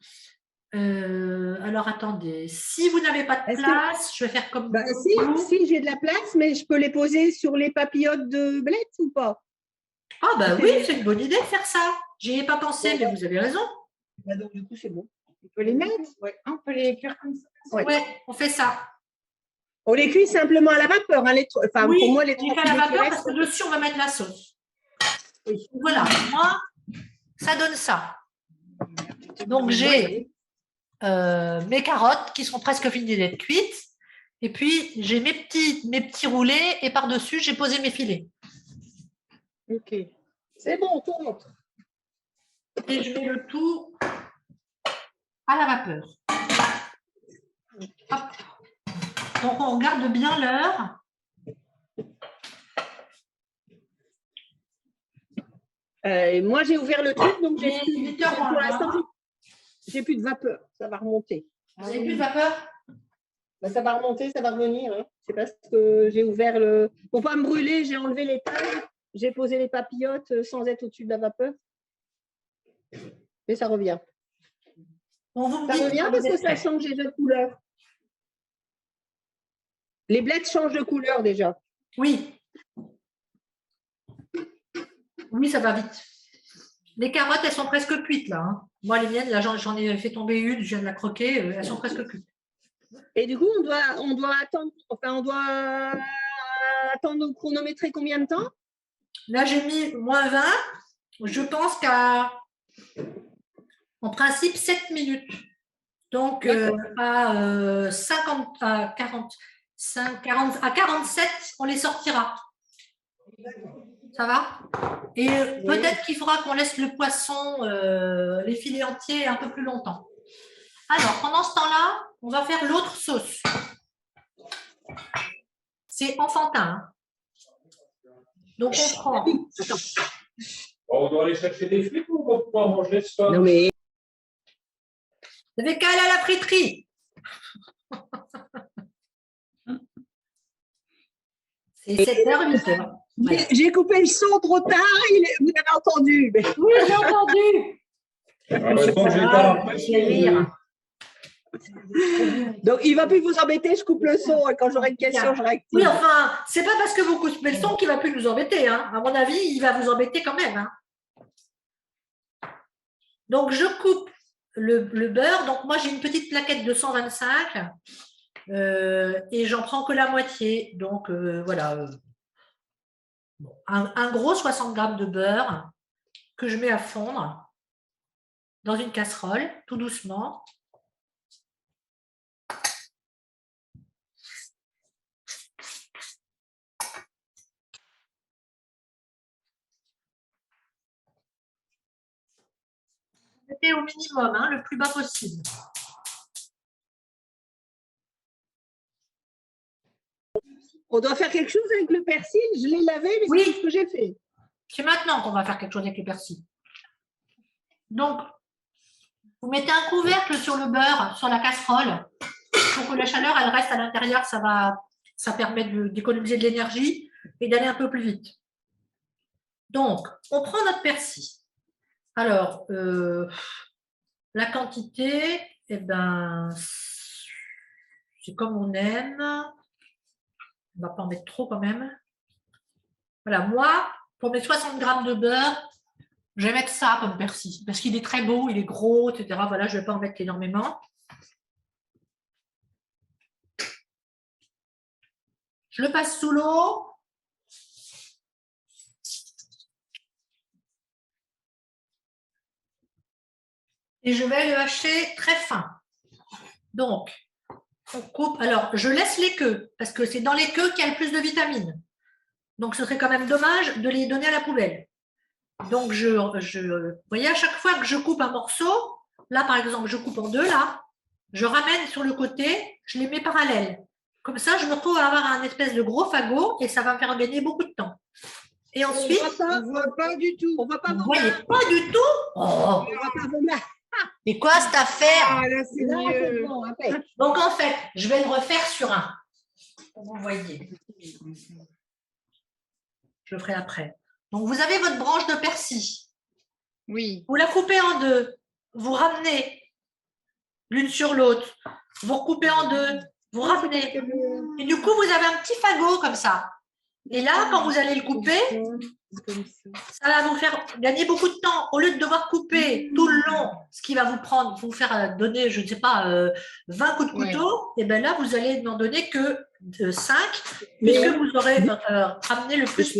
Alors, attendez. Si vous n'avez pas de Est-ce que- place, je vais faire comme Bah, vous. si j'ai de la place, mais je peux les poser sur les papillotes de bled ou pas? Ah, bah c'est- oui, c'est une bonne idée de faire ça. J'y ai pas pensé, mais vous avez raison. Bah, donc, du coup, c'est bon. On peut les mettre. On peut les cuire comme ça. Ouais. Ouais, on fait ça. On les cuit simplement à la vapeur. Hein, enfin, Oui, pour moi, les on 3 fait à la filets qui vapeur restent. parce que dessus, on va mettre la sauce. Oui. Voilà, moi, ça donne ça. Donc, j'ai mes carottes qui sont presque finies d'être cuites. Et puis, j'ai mes petits roulés et par-dessus, j'ai posé mes filets. Ok. C'est bon, tout rentre. Et je mets le tout à la vapeur. Hop. Donc, on regarde bien l'heure. Moi, j'ai ouvert le truc, donc j'ai Il est 8h moins pour le l'instant, quart. j'ai plus de vapeur. Ça va remonter. Vous n'avez plus de vapeur? Bah, ça va remonter, ça va revenir. Hein. C'est parce que j'ai ouvert le. Pour pas me brûler, j'ai enlevé l'étage. J'ai posé les papillotes sans être au-dessus de la vapeur. Mais ça revient. Bon, vous me Ça dites revient quand parce vous que êtes ça prêts. change déjà de couleur. Les blettes changent de couleur déjà. Oui. Oui, ça va vite. Les carottes, elles sont presque cuites là. Hein. Moi, les miennes, là, j'en ai fait tomber une, je viens de la croquer, elles sont presque cuites. Et du coup, on doit attendre. Enfin, on doit attendre chronométrer combien de temps? Là, j'ai mis -20. Je pense qu'à, en principe, 7 minutes. Donc, à 50, à 45, 40, à 47, on les sortira. Ça va? Et peut-être qu'il faudra qu'on laisse le poisson, les filets entiers un peu plus longtemps. Alors, pendant ce temps-là, on va faire l'autre sauce. C'est enfantin. Hein. Donc, on prend. On doit aller chercher des frites ou on va pouvoir manger ça? Non, mais Vous avez qu'à aller à la friterie. C'est 7h, 8h. Voilà. j'ai coupé le son trop tard. Vous avez entendu. Mais... Oui, j'ai entendu. Ah, bah, tant que j'ai pas la pression, rire. Donc, il ne va plus vous embêter. Je coupe le son. Et quand j'aurai une question, je réactive. Oui, enfin, c'est pas parce que vous coupez le son qu'il va plus nous embêter. Hein. À mon avis, il va vous embêter quand même. Hein. Donc, je coupe le beurre. Donc, moi, j'ai une petite plaquette de 125 et j'en prends que la moitié. Donc, voilà. Un gros 60 grammes de beurre que je mets à fondre dans une casserole, tout doucement. Mettez au minimum, hein, le plus bas possible. On doit faire quelque chose avec le persil. Je l'ai lavé, mais Oui. c'est tout ce que j'ai fait. C'est maintenant qu'on va faire quelque chose avec le persil. Donc, vous mettez un couvercle sur le beurre, sur la casserole, pour que la chaleur elle reste à l'intérieur. Ça permet d'économiser de l'énergie et d'aller un peu plus vite. Donc, on prend notre persil. Alors, la quantité, eh ben, c'est comme on aime. On ne va pas en mettre trop quand même. Voilà, moi, pour mes 60 grammes de beurre, je vais mettre ça comme persil, parce qu'il est très beau, il est gros, etc. Voilà, je ne vais pas en mettre énormément. Je le passe sous l'eau. Et je vais le hacher très fin. Donc, on coupe. Alors, je laisse les queues, parce que c'est dans les queues qu'il y a le plus de vitamines. Donc, ce serait quand même dommage de les donner à la poubelle. Donc, vous voyez, à chaque fois que je coupe un morceau, là, par exemple, je coupe en deux, là, je ramène sur le côté, je les mets parallèles. Comme ça, je me retrouve à avoir un espèce de gros fagot et ça va me faire gagner beaucoup de temps. Et ensuite, On ne voit pas du tout. On ne voit pas vous ne vos voyez mains. pas du tout. Oh, On ne voit pas vos mains. mais quoi cette affaire? Ah, là, c'est Là, c'est mieux. bon, impec. Donc, en fait, je vais le refaire sur un. Vous voyez. Je le ferai après. Donc, vous avez votre branche de persil. Oui. Vous la coupez en deux. Vous ramenez l'une sur l'autre. Vous recoupez en deux. Vous ramenez. Et du coup, vous avez un petit fagot comme ça. Et là, quand vous allez le couper, ça va vous faire gagner beaucoup de temps. Au lieu de devoir couper tout le long, ce qui va vous prendre, vous faire donner, je ne sais pas, 20 coups de couteau, et bien là, vous allez n'en donner que 5, puisque vous aurez ramené le plus.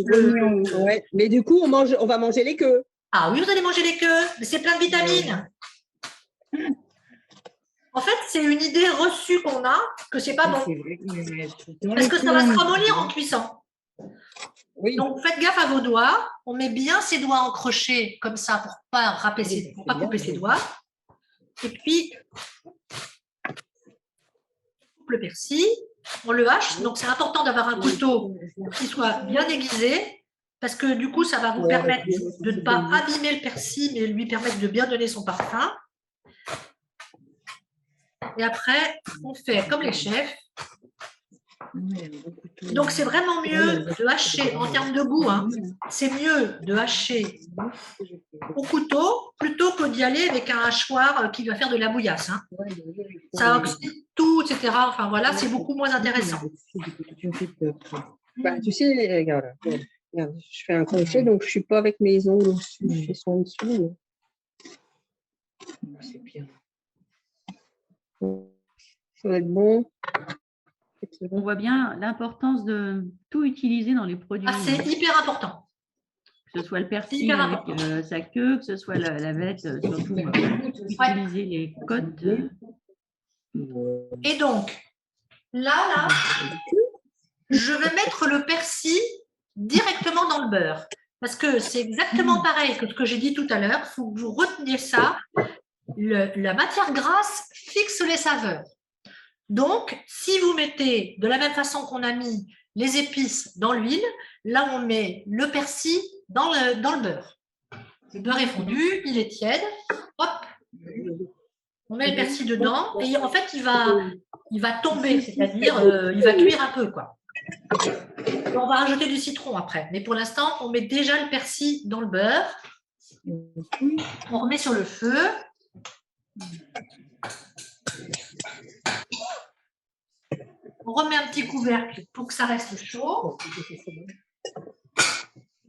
Ouais. Mais du coup, on va manger les queues. Ah oui, vous allez manger les queues, mais c'est plein de vitamines. En fait, c'est une idée reçue qu'on a, que c'est pas bon. Parce que ça va se ramollir en cuisant. Oui. Donc, faites gaffe à vos doigts. On met bien ses doigts en crochet, comme ça, pour ne pas couper ses doigts. Et puis, on coupe le persil, on le hache. Donc, c'est important d'avoir un couteau qui soit bien aiguisé, parce que du coup, ça va vous permettre de ne pas abîmer le persil, mais lui permettre de bien donner son parfum. Et après, on fait comme les chefs. Donc, c'est vraiment mieux de hacher en termes de goût. Hein, c'est mieux de hacher au couteau plutôt que d'y aller avec un hachoir qui va faire de la bouillasse. Hein. Ça oxyde tout, etc. Enfin, voilà, c'est beaucoup moins intéressant. Bah, tu sais, regarde, je fais un crochet, donc je ne suis pas avec mes ongles au-dessus. Je fais ça en dessous. C'est bien. Ça va être bon. On voit bien l'importance de tout utiliser dans les produits. Ah, c'est hyper important. Que ce soit le persil hyper avec important. sa queue, que ce soit la vette, surtout utiliser les côtes. Et donc, là, je vais mettre le persil directement dans le beurre. Parce que c'est exactement pareil que ce que j'ai dit tout à l'heure. Il faut que vous reteniez ça. La matière grasse fixe les saveurs. Donc, si vous mettez de la même façon qu'on a mis les épices dans l'huile, là, on met le persil dans le beurre. Le beurre est fondu, il est tiède. Hop, on met le persil dedans et en fait, il va tomber, c'est-à-dire il va cuire un peu, quoi. Et on va rajouter du citron après. Mais pour l'instant, on met déjà le persil dans le beurre. On remet sur le feu. On remet un petit couvercle pour que ça reste chaud.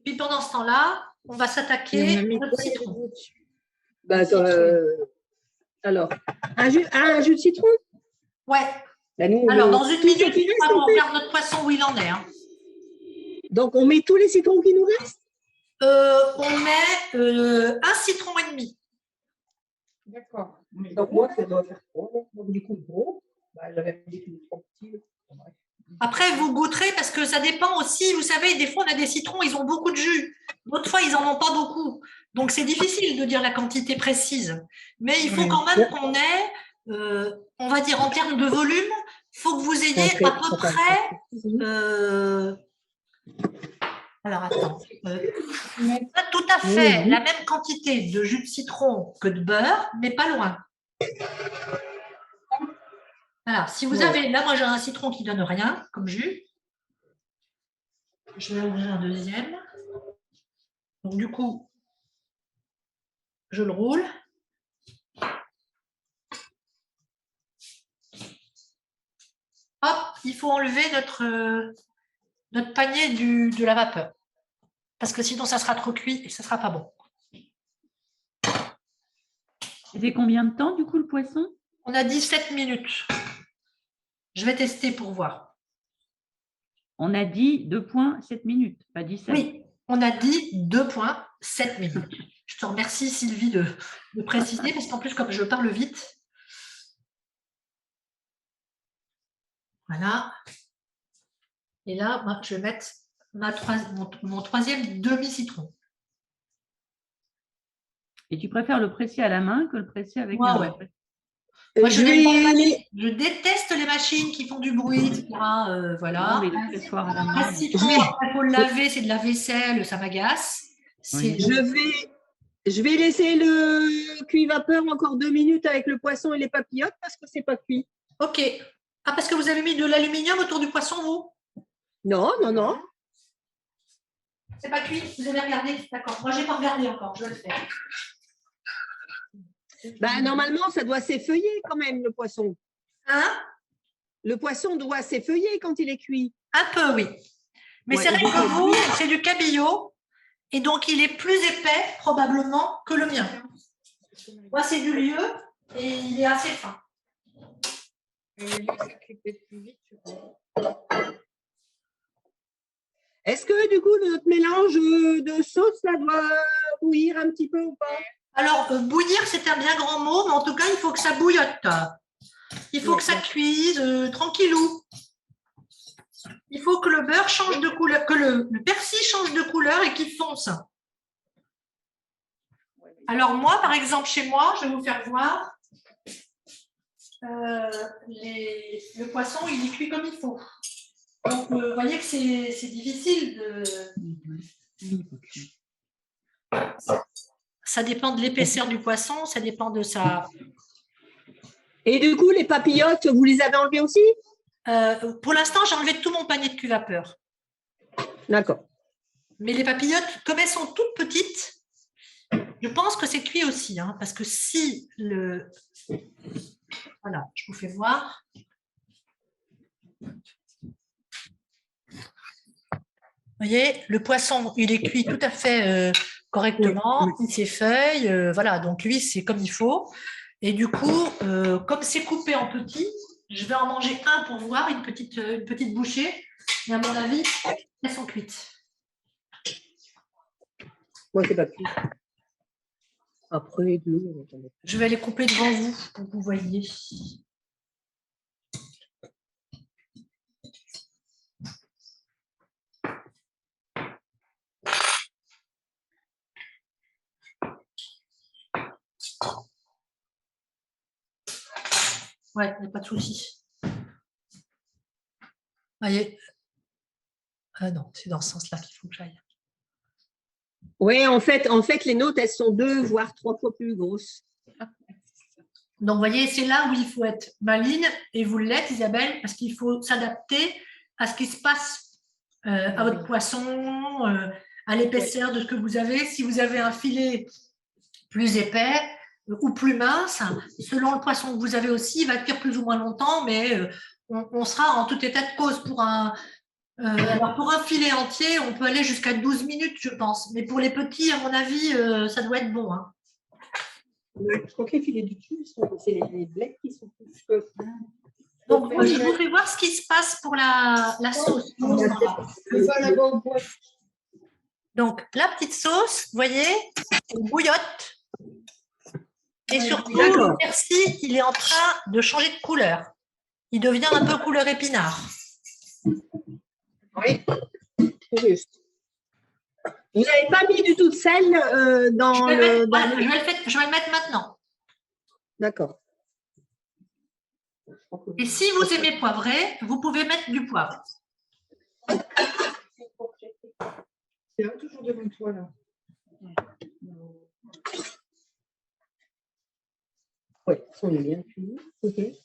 Puis pendant ce temps-là, on va s'attaquer à notre citron. Bah, alors, un jus de citron? Ouais. Bah, nous, alors, dans une minute, reste, on regarde notre poisson où il en est. Hein. Donc, on met tous les citrons qui nous restent? On met un citron et demi. D'accord. Donc, moi, ça doit faire quoi? Donc, du coup, gros. Bah, j'avais dit qu'il était trop petit. Après, vous goûterez parce que ça dépend aussi. Vous savez, des fois, on a des citrons, ils ont beaucoup de jus. D'autres fois, ils n'en ont pas beaucoup. Donc, c'est difficile de dire la quantité précise. Mais il faut quand même qu'on ait, on va dire en termes de volume, il faut que vous ayez à peu près… alors, attends. Pas tout à fait la même quantité de jus de citron que de beurre, mais pas loin. Alors, si vous avez… Là, moi, j'ai un citron qui ne donne rien comme jus. Je vais ouvrir un deuxième. Donc, du coup, je le roule. Hop, il faut enlever notre panier de la vapeur. Parce que sinon, ça sera trop cuit et ça ne sera pas bon. C'était combien de temps, du coup, le poisson? On a 17 minutes. Je vais tester pour voir. On a dit 2,7 minutes, pas 17. Oui, on a dit 2,7 minutes. Je te remercie, Sylvie, de préciser, parce qu'en plus, comme je parle vite. Voilà. Et là, moi, je vais mettre mon troisième demi-citron. Et tu préfères le presser à la main que le presser avec Ouais, un… ouais. Moi, Je vais... je déteste les machines qui font du bruit, etc. Voilà. Non, mais le pressoir à la main. Un citron, il faut le laver, c'est de la vaisselle, ça m'agace. Oui. Je vais laisser le cuit-vapeur encore 2 minutes avec le poisson et les papillotes parce que c'est pas cuit. Ok. Ah, parce que vous avez mis de l'aluminium autour du poisson, vous? Non, non, non. C'est pas cuit? Vous avez regardé? D'accord. Moi, j'ai pas regardé encore. Je vais le faire. Bah, normalement, ça doit s'effeuiller quand même, le poisson. Hein? Le poisson doit s'effeuiller quand il est cuit. Un peu, oui. Mais Ouais, c'est vrai donc, que vous, c'est du cabillaud. Et donc, il est plus épais, probablement, que le mien. Moi, c'est du lieu et il est assez fin. Est-ce que du coup, notre mélange de sauce là, doit bouillir un petit peu ou pas? Alors, bouillir, c'est un bien grand mot, mais en tout cas, il faut que ça bouillotte. Il faut que ça cuise tranquillou. Il faut que le beurre change de couleur, que le persil change de couleur et qu'il fonce. Alors moi, par exemple, chez moi, je vais vous faire voir. Le poisson, il est cuit comme il faut. Donc, vous voyez que c'est difficile de... Ça dépend de l'épaisseur du poisson, ça dépend de sa... Et du coup, les papillotes, vous les avez enlevées aussi? Pour l'instant, j'ai enlevé tout mon panier de cuit-vapeur. D'accord. Mais les papillotes, comme elles sont toutes petites, je pense que c'est cuit aussi, hein, parce que si le... Voilà, je vous fais voir. Vous voyez, le poisson, il est cuit tout à fait correctement, il s'effeuille, voilà, donc lui, c'est comme il faut. Et du coup, comme c'est coupé en petits, je vais en manger un pour voir, une petite bouchée, et à mon avis, elles sont cuites. Moi, c'est pas cuit. Après, de l'eau. Je vais les couper devant vous pour que vous voyez. Ouais, il n'y a pas de souci. Voyez. Ah non, c'est dans ce sens-là qu'il faut que j'aille. Oui, en fait, les nôtres, elles sont 2 voire 3 fois plus grosses. Donc, vous voyez, c'est là où il faut être maligne, et vous l'êtes, Isabelle, parce qu'il faut s'adapter à ce qui se passe à votre poisson, à l'épaisseur de ce que vous avez. Si vous avez un filet plus épais ou plus mince, selon le poisson que vous avez aussi, il va cuire plus ou moins longtemps, mais on sera en tout état de cause. Alors pour un filet entier, on peut aller jusqu'à 12 minutes, je pense. Mais pour les petits, à mon avis, ça doit être bon. Hein. Je crois que les filets du dessus, c'est les blettes qui sont plus. Donc, je vous fais voir ce qui se passe pour la sauce. Donc, la petite sauce, vous voyez, elle bouillotte. Et surtout, le persil, il est en train de changer de couleur. Il devient un peu couleur épinard. Oui, c'est juste. Vous n'avez pas mis du tout de sel dans je vais le... je vais le mettre maintenant. D'accord. Et si vous aimez poivrer, vous pouvez mettre du poivre. C'est là, toujours devant toi, là. Oui, on est bien cuits. Okay.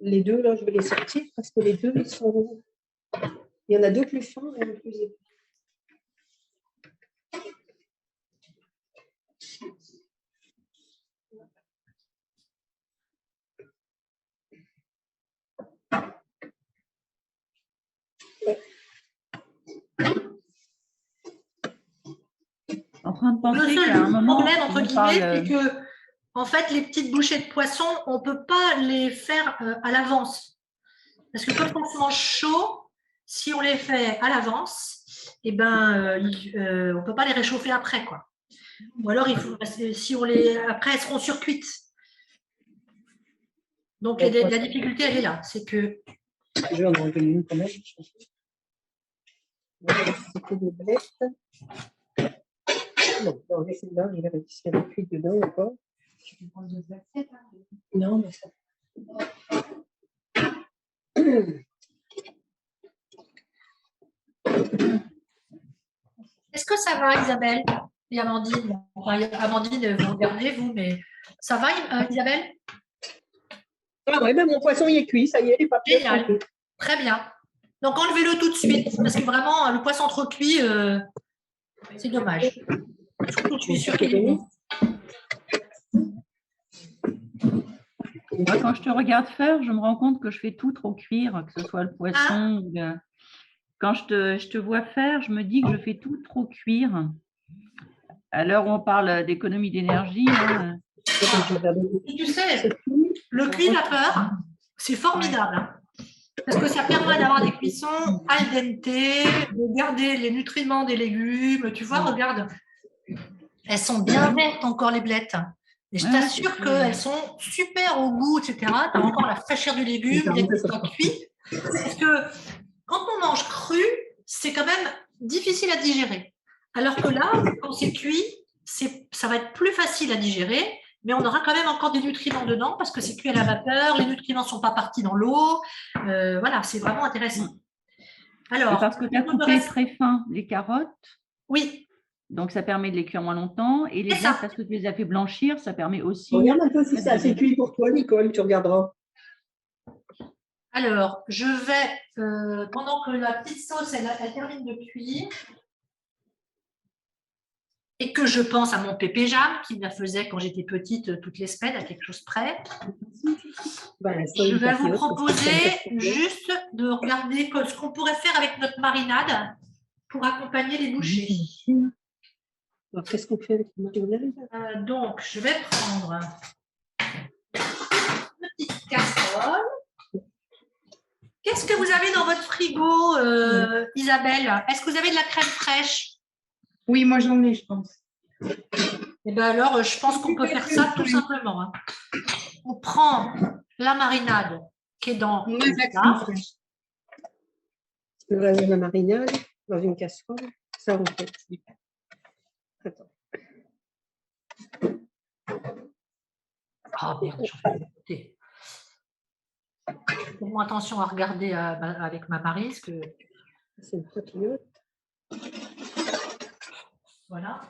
Les deux, là, je vais les sortir parce que les deux, ils sont... Il y en a 2 plus fins et un plus épais. En train de Le penser seul qu'à un moment, problème, entre on guillemets, parle- c'est que, en fait, les petites bouchées de poisson, on ne peut pas les faire à l'avance. Parce que comme on se mange chaud, si on les fait à l'avance, eh ben, on ne peut pas les réchauffer après, quoi. Ou alors, si on les, après, elles seront surcuites. Donc, la difficulté, elle est là. C'est que... Je vais en enlever une quand même. C'était des blettes. Non, celle-là, je vais vérifier si elle est cuite dedans ou pas. Non, mais ça. Est-ce que ça va, Isabelle et Amandine? Enfin, Amandine, vous regardez, vous, mais ça va, Isabelle? Ah ouais, ben mon poisson il est cuit, ça y est, les papiers. Génial. Très bien. Donc, enlevez-le tout de suite, parce que vraiment, le poisson trop cuit, c'est dommage. Surtout, je suis sûre qu'il est bon. Moi, quand je te regarde faire, je me rends compte que je fais tout trop cuire, que ce soit le poisson. Quand je te vois faire, je me dis que je fais tout trop cuire. À l'heure où on parle d'économie d'énergie. Hein. Et tu sais, le cuit vapeur, c'est formidable. Parce que ça permet d'avoir des cuissons al dente, de garder les nutriments des légumes. Tu vois, regarde, elles sont bien vertes encore, les blettes. Et je t'assure qu'elles sont super au goût, etc. Tu as encore la fraîcheur du légume, bien qu'il soit cuit. Parce que quand on mange cru, c'est quand même difficile à digérer. Alors que là, quand c'est cuit, ça va être plus facile à digérer, mais on aura quand même encore des nutriments dedans parce que c'est cuit à la vapeur, les nutriments ne sont pas partis dans l'eau. Voilà, c'est vraiment intéressant. Alors, parce que tu as coupé très fin les carottes. Oui. Donc, ça permet de les cuire moins longtemps. Et les blettes, parce que tu les as fait blanchir, ça permet aussi… Regarde un peu si c'est assez cuit pour toi, Nicole, tu regarderas. Alors, je vais, pendant que la petite sauce, elle termine de cuire, et que je pense à mon pépé Jam, qui me la faisait quand j'étais petite toutes les semaines, à quelque chose près, je vais vous proposer juste de regarder ce qu'on pourrait faire avec notre marinade pour accompagner les bouchées. Qu'est-ce qu'on fait avec le marinade? Donc, je vais prendre une petite casserole. Qu'est-ce que vous avez dans votre frigo, Isabelle? Est-ce que vous avez de la crème fraîche? Oui, moi j'en ai, je pense. Eh bien alors, je pense qu'on peut faire ça tout simplement. Hein. On prend la marinade qui est dans le reste de la marinade dans une casserole. Ça, on fait. Attends. Ah merde, j'en fais côté. Faites-moi attention à regarder avec ma Marie, parce que… C'est une croquignotte. Voilà.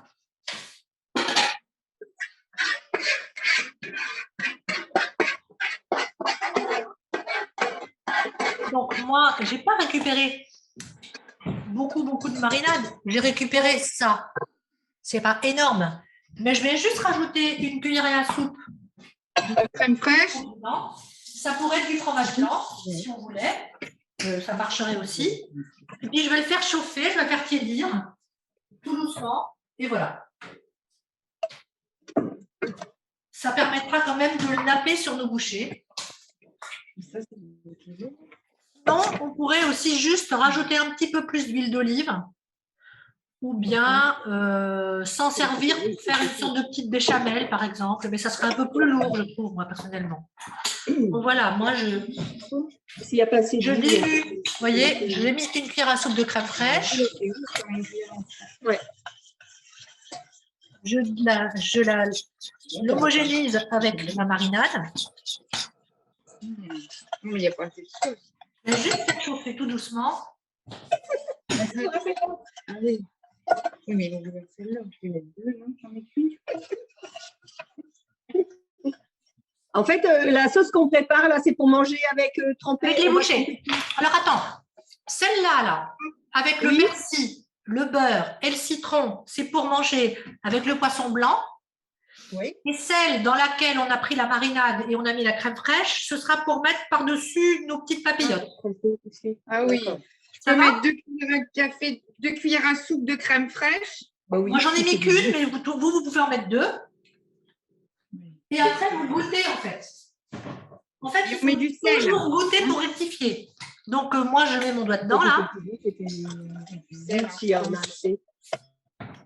Donc moi, je n'ai pas récupéré beaucoup de marinade. J'ai récupéré ça. C'est pas énorme. Mais je vais juste rajouter une cuillerée à soupe de crème fraîche. Ça pourrait être du fromage blanc, si on voulait. Ça marcherait aussi. Et puis, je vais le faire chauffer, je vais le faire tiédir, tout doucement. Et voilà. Ça permettra quand même de le napper sur nos bouchées. Non, on pourrait aussi juste rajouter un petit peu plus d'huile d'olive ou bien s'en servir pour faire une sorte de petite béchamel, par exemple. Mais ça serait un peu plus lourd, je trouve, moi, personnellement. Donc voilà, moi, s'il y a pas assez je dilue, vous voyez, j'ai mis une cuillère à soupe de crème fraîche. Ouais. Je l'homogénise avec la marinade. Mais il n'y a pas assez de sauce. Je vais juste faire chauffer tout doucement. Oui, mais donc, celle-là, je vais mettre deux, non? J'en ai qu'une. En fait, la sauce qu'on prépare, là, c'est pour manger avec trempé. Avec les bouchées. Alors, attends. Celle-là, là, avec le persil, le beurre et le citron, c'est pour manger avec le poisson blanc. Oui. Et celle dans laquelle on a pris la marinade et on a mis la crème fraîche, ce sera pour mettre par-dessus nos petites papillotes. Ah oui. Je peux mettre 2 cuillères à café, 2 cuillères à soupe de crème fraîche. Bah oui, moi, j'en ai mis qu'une, mais vous pouvez en mettre 2. Et après, vous goûtez, en fait. En fait, il faut toujours goûter pour rectifier. Donc, moi, je mets mon doigt dedans, là.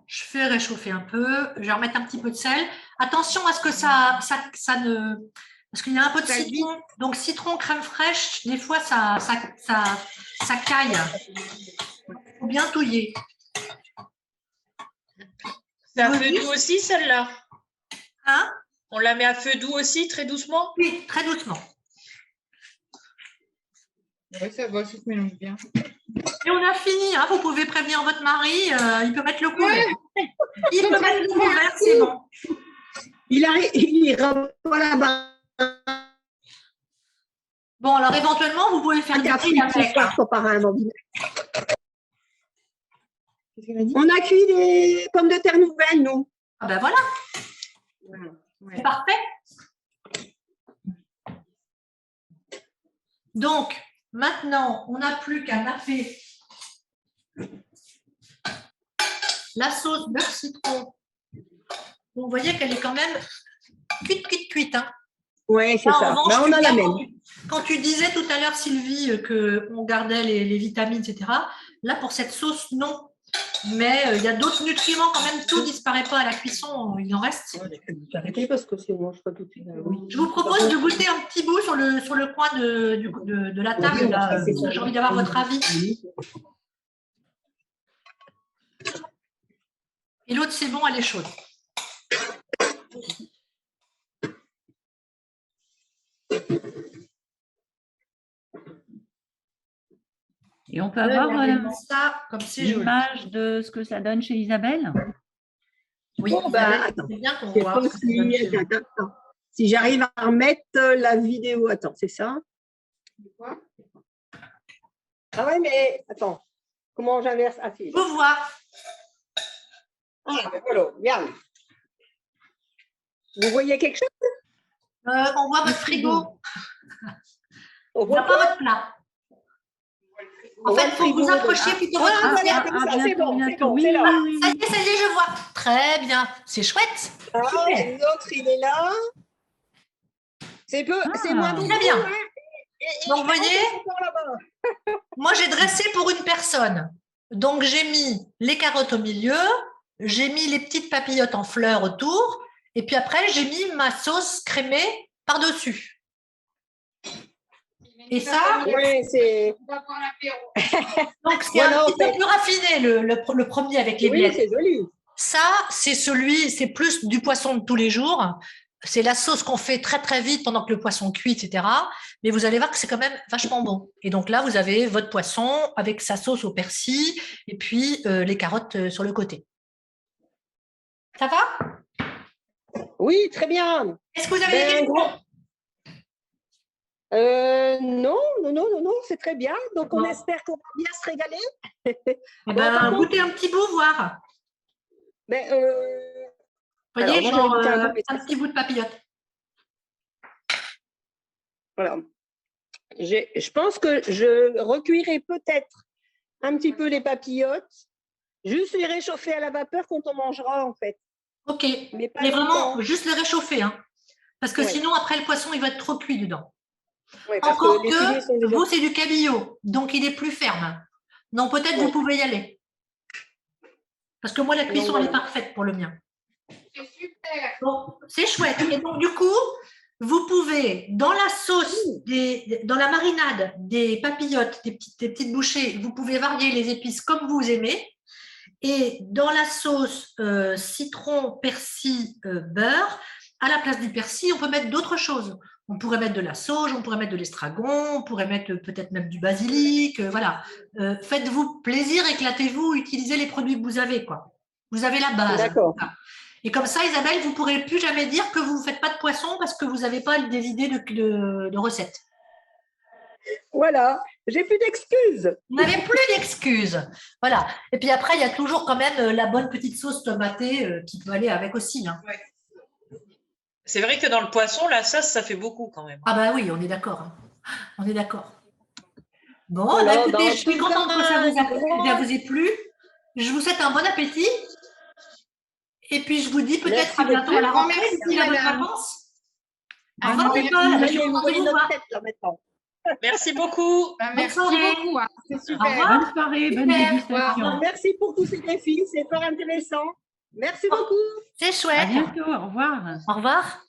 Je fais réchauffer un peu. Je vais remettre un petit peu de sel. Attention à ce que ça ne… Parce qu'il y a un peu de citron. Donc, citron, crème fraîche, des fois, ça caille. Il faut bien touiller. Ça fait nous aussi, celle-là. Hein? On la met à feu doux aussi, très doucement? Oui, très doucement. Oui, ça va, ça se mélange bien. Et on a fini, hein. Vous pouvez prévenir votre mari, il peut mettre le couvert. Il peut mettre le couvert, c'est bon. Il ira pas là-bas. Bon, alors éventuellement, vous pouvez faire Un des café prix ce avec. soir, faut pas un ordinateur. On a cuit des pommes de terre nouvelles, nous. Ah ben voilà, c'est parfait. Donc, maintenant, on n'a plus qu'à napper la sauce beurre citron. Vous voyez qu'elle est quand même cuite. Hein. Oui, c'est Là, en ça. revanche, Ben, on a la même. Quand tu disais tout à l'heure, Sylvie, qu'on gardait les vitamines, etc., là, pour cette sauce, non. Mais il y a d'autres nutriments quand même, tout ne disparaît pas à la cuisson, il en reste. Arrêtez parce que si on mange pas tout de suite. Oui. Je vous propose de goûter un petit bout sur le coin de la table. Là. J'ai envie d'avoir votre avis. Et l'autre, c'est bon, elle est chaude. Et on peut avoir ça, comme c'est joli. l'image de ce que ça donne chez Isabelle? Oui, Bon, ben, attends. c'est bien qu'on C'est voit. pas si... Attends. Si j'arrive à remettre la vidéo, attends, c'est ça? Ah ouais, mais attends, comment j'inverse? Ah, si. Vous voir. Ah, ben voilà, regarde. Vous voyez quelque chose? On voit votre frigo. On On voit voit pas votre plat. En fait, il faut que vous approchiez plutôt votre Ah, voilà, assiette. comme ça, c'est bon, oui, c'est là. oui, Ça y est, je vois. Très bien. C'est chouette. Ah, Super. l'autre, il est là. C'est moins bon. Très bien. Donc, vous voyez, là-bas. moi, j'ai dressé pour une personne. Donc, j'ai mis les carottes au milieu, j'ai mis les petites papillotes en fleurs autour, et puis après, j'ai mis ma sauce crémée par-dessus. Et ça, Oui, c'est. On va voir l'apéro. donc c'est Voilà, un en petit peu fait. plus raffiné, le premier avec les Oui, blettes. c'est joli. Ça, c'est plus du poisson de tous les jours. C'est la sauce qu'on fait très, très vite pendant que le poisson cuit, etc. Mais vous allez voir que c'est quand même vachement bon. Et donc là, vous avez votre poisson avec sa sauce au persil et puis les carottes sur le côté. Ça va? Oui, très bien. Est-ce que vous avez des questions? Non, c'est très bien. Donc, on Bon. espère qu'on va bien se régaler. Eh ben, goûtez un petit bout, voir. Mais, Vous voyez, alors, moi, genre j'avais goûté un bout, mais un petit bout de papillote. voilà. Je pense que je recuirai peut-être un petit peu les papillotes, juste les réchauffer à la vapeur quand on mangera, en fait. Ok. Mais pas Mais vraiment, longtemps. juste les réchauffer. Hein. Parce que Ouais. sinon, après, le poisson, il va être trop cuit dedans. Oui, parce Encore que les filets sont que déjà... vous, c'est du cabillaud, donc il est plus ferme. Donc peut-être Ouais. vous pouvez y aller. Parce que moi, la cuisson, voilà. elle est parfaite pour le mien. C'est super. Bon, c'est chouette. Et donc, du coup, vous pouvez, dans la sauce, dans la marinade des papillotes, des petites bouchées, vous pouvez varier les épices comme vous aimez. Et dans la sauce citron, persil, beurre, à la place du persil, on peut mettre d'autres choses. On pourrait mettre de la sauge, on pourrait mettre de l'estragon, on pourrait mettre peut-être même du basilic. Voilà. Faites-vous plaisir, éclatez-vous, utilisez les produits que vous avez, quoi. Vous avez la base. D'accord. Et comme ça, Isabelle, vous ne pourrez plus jamais dire que vous ne faites pas de poisson parce que vous n'avez pas des idées de recettes. Voilà, j'ai plus d'excuses. Vous n'avez plus d'excuses. Voilà. Et puis après, il y a toujours quand même la bonne petite sauce tomatée qui peut aller avec aussi. Hein. C'est vrai que dans le poisson, la sauce, ça fait beaucoup quand même. Ah bah oui, on est d'accord. Hein. On est d'accord. Bon, Voilà, bah, écoutez, dans je suis tout contente que ça ça, vous ait plu. Je vous souhaite un bon appétit. Et puis, je vous dis peut-être Merci à bientôt à la beaucoup. rentrée, Merci, d'ici à votre madame. vacances. Au Ah, revoir, non, Nicole. Je suis Vous contente de voyez vous notre voir. tête là maintenant. Merci beaucoup. Bah, Bonne merci soirée. beaucoup. Hein. C'est Au super. revoir. Bonne soirée, bonne Super. dégustation. Merci pour tous ces défis, c'est fort intéressant. Merci beaucoup. C'est À chouette. bientôt, au revoir. Au revoir.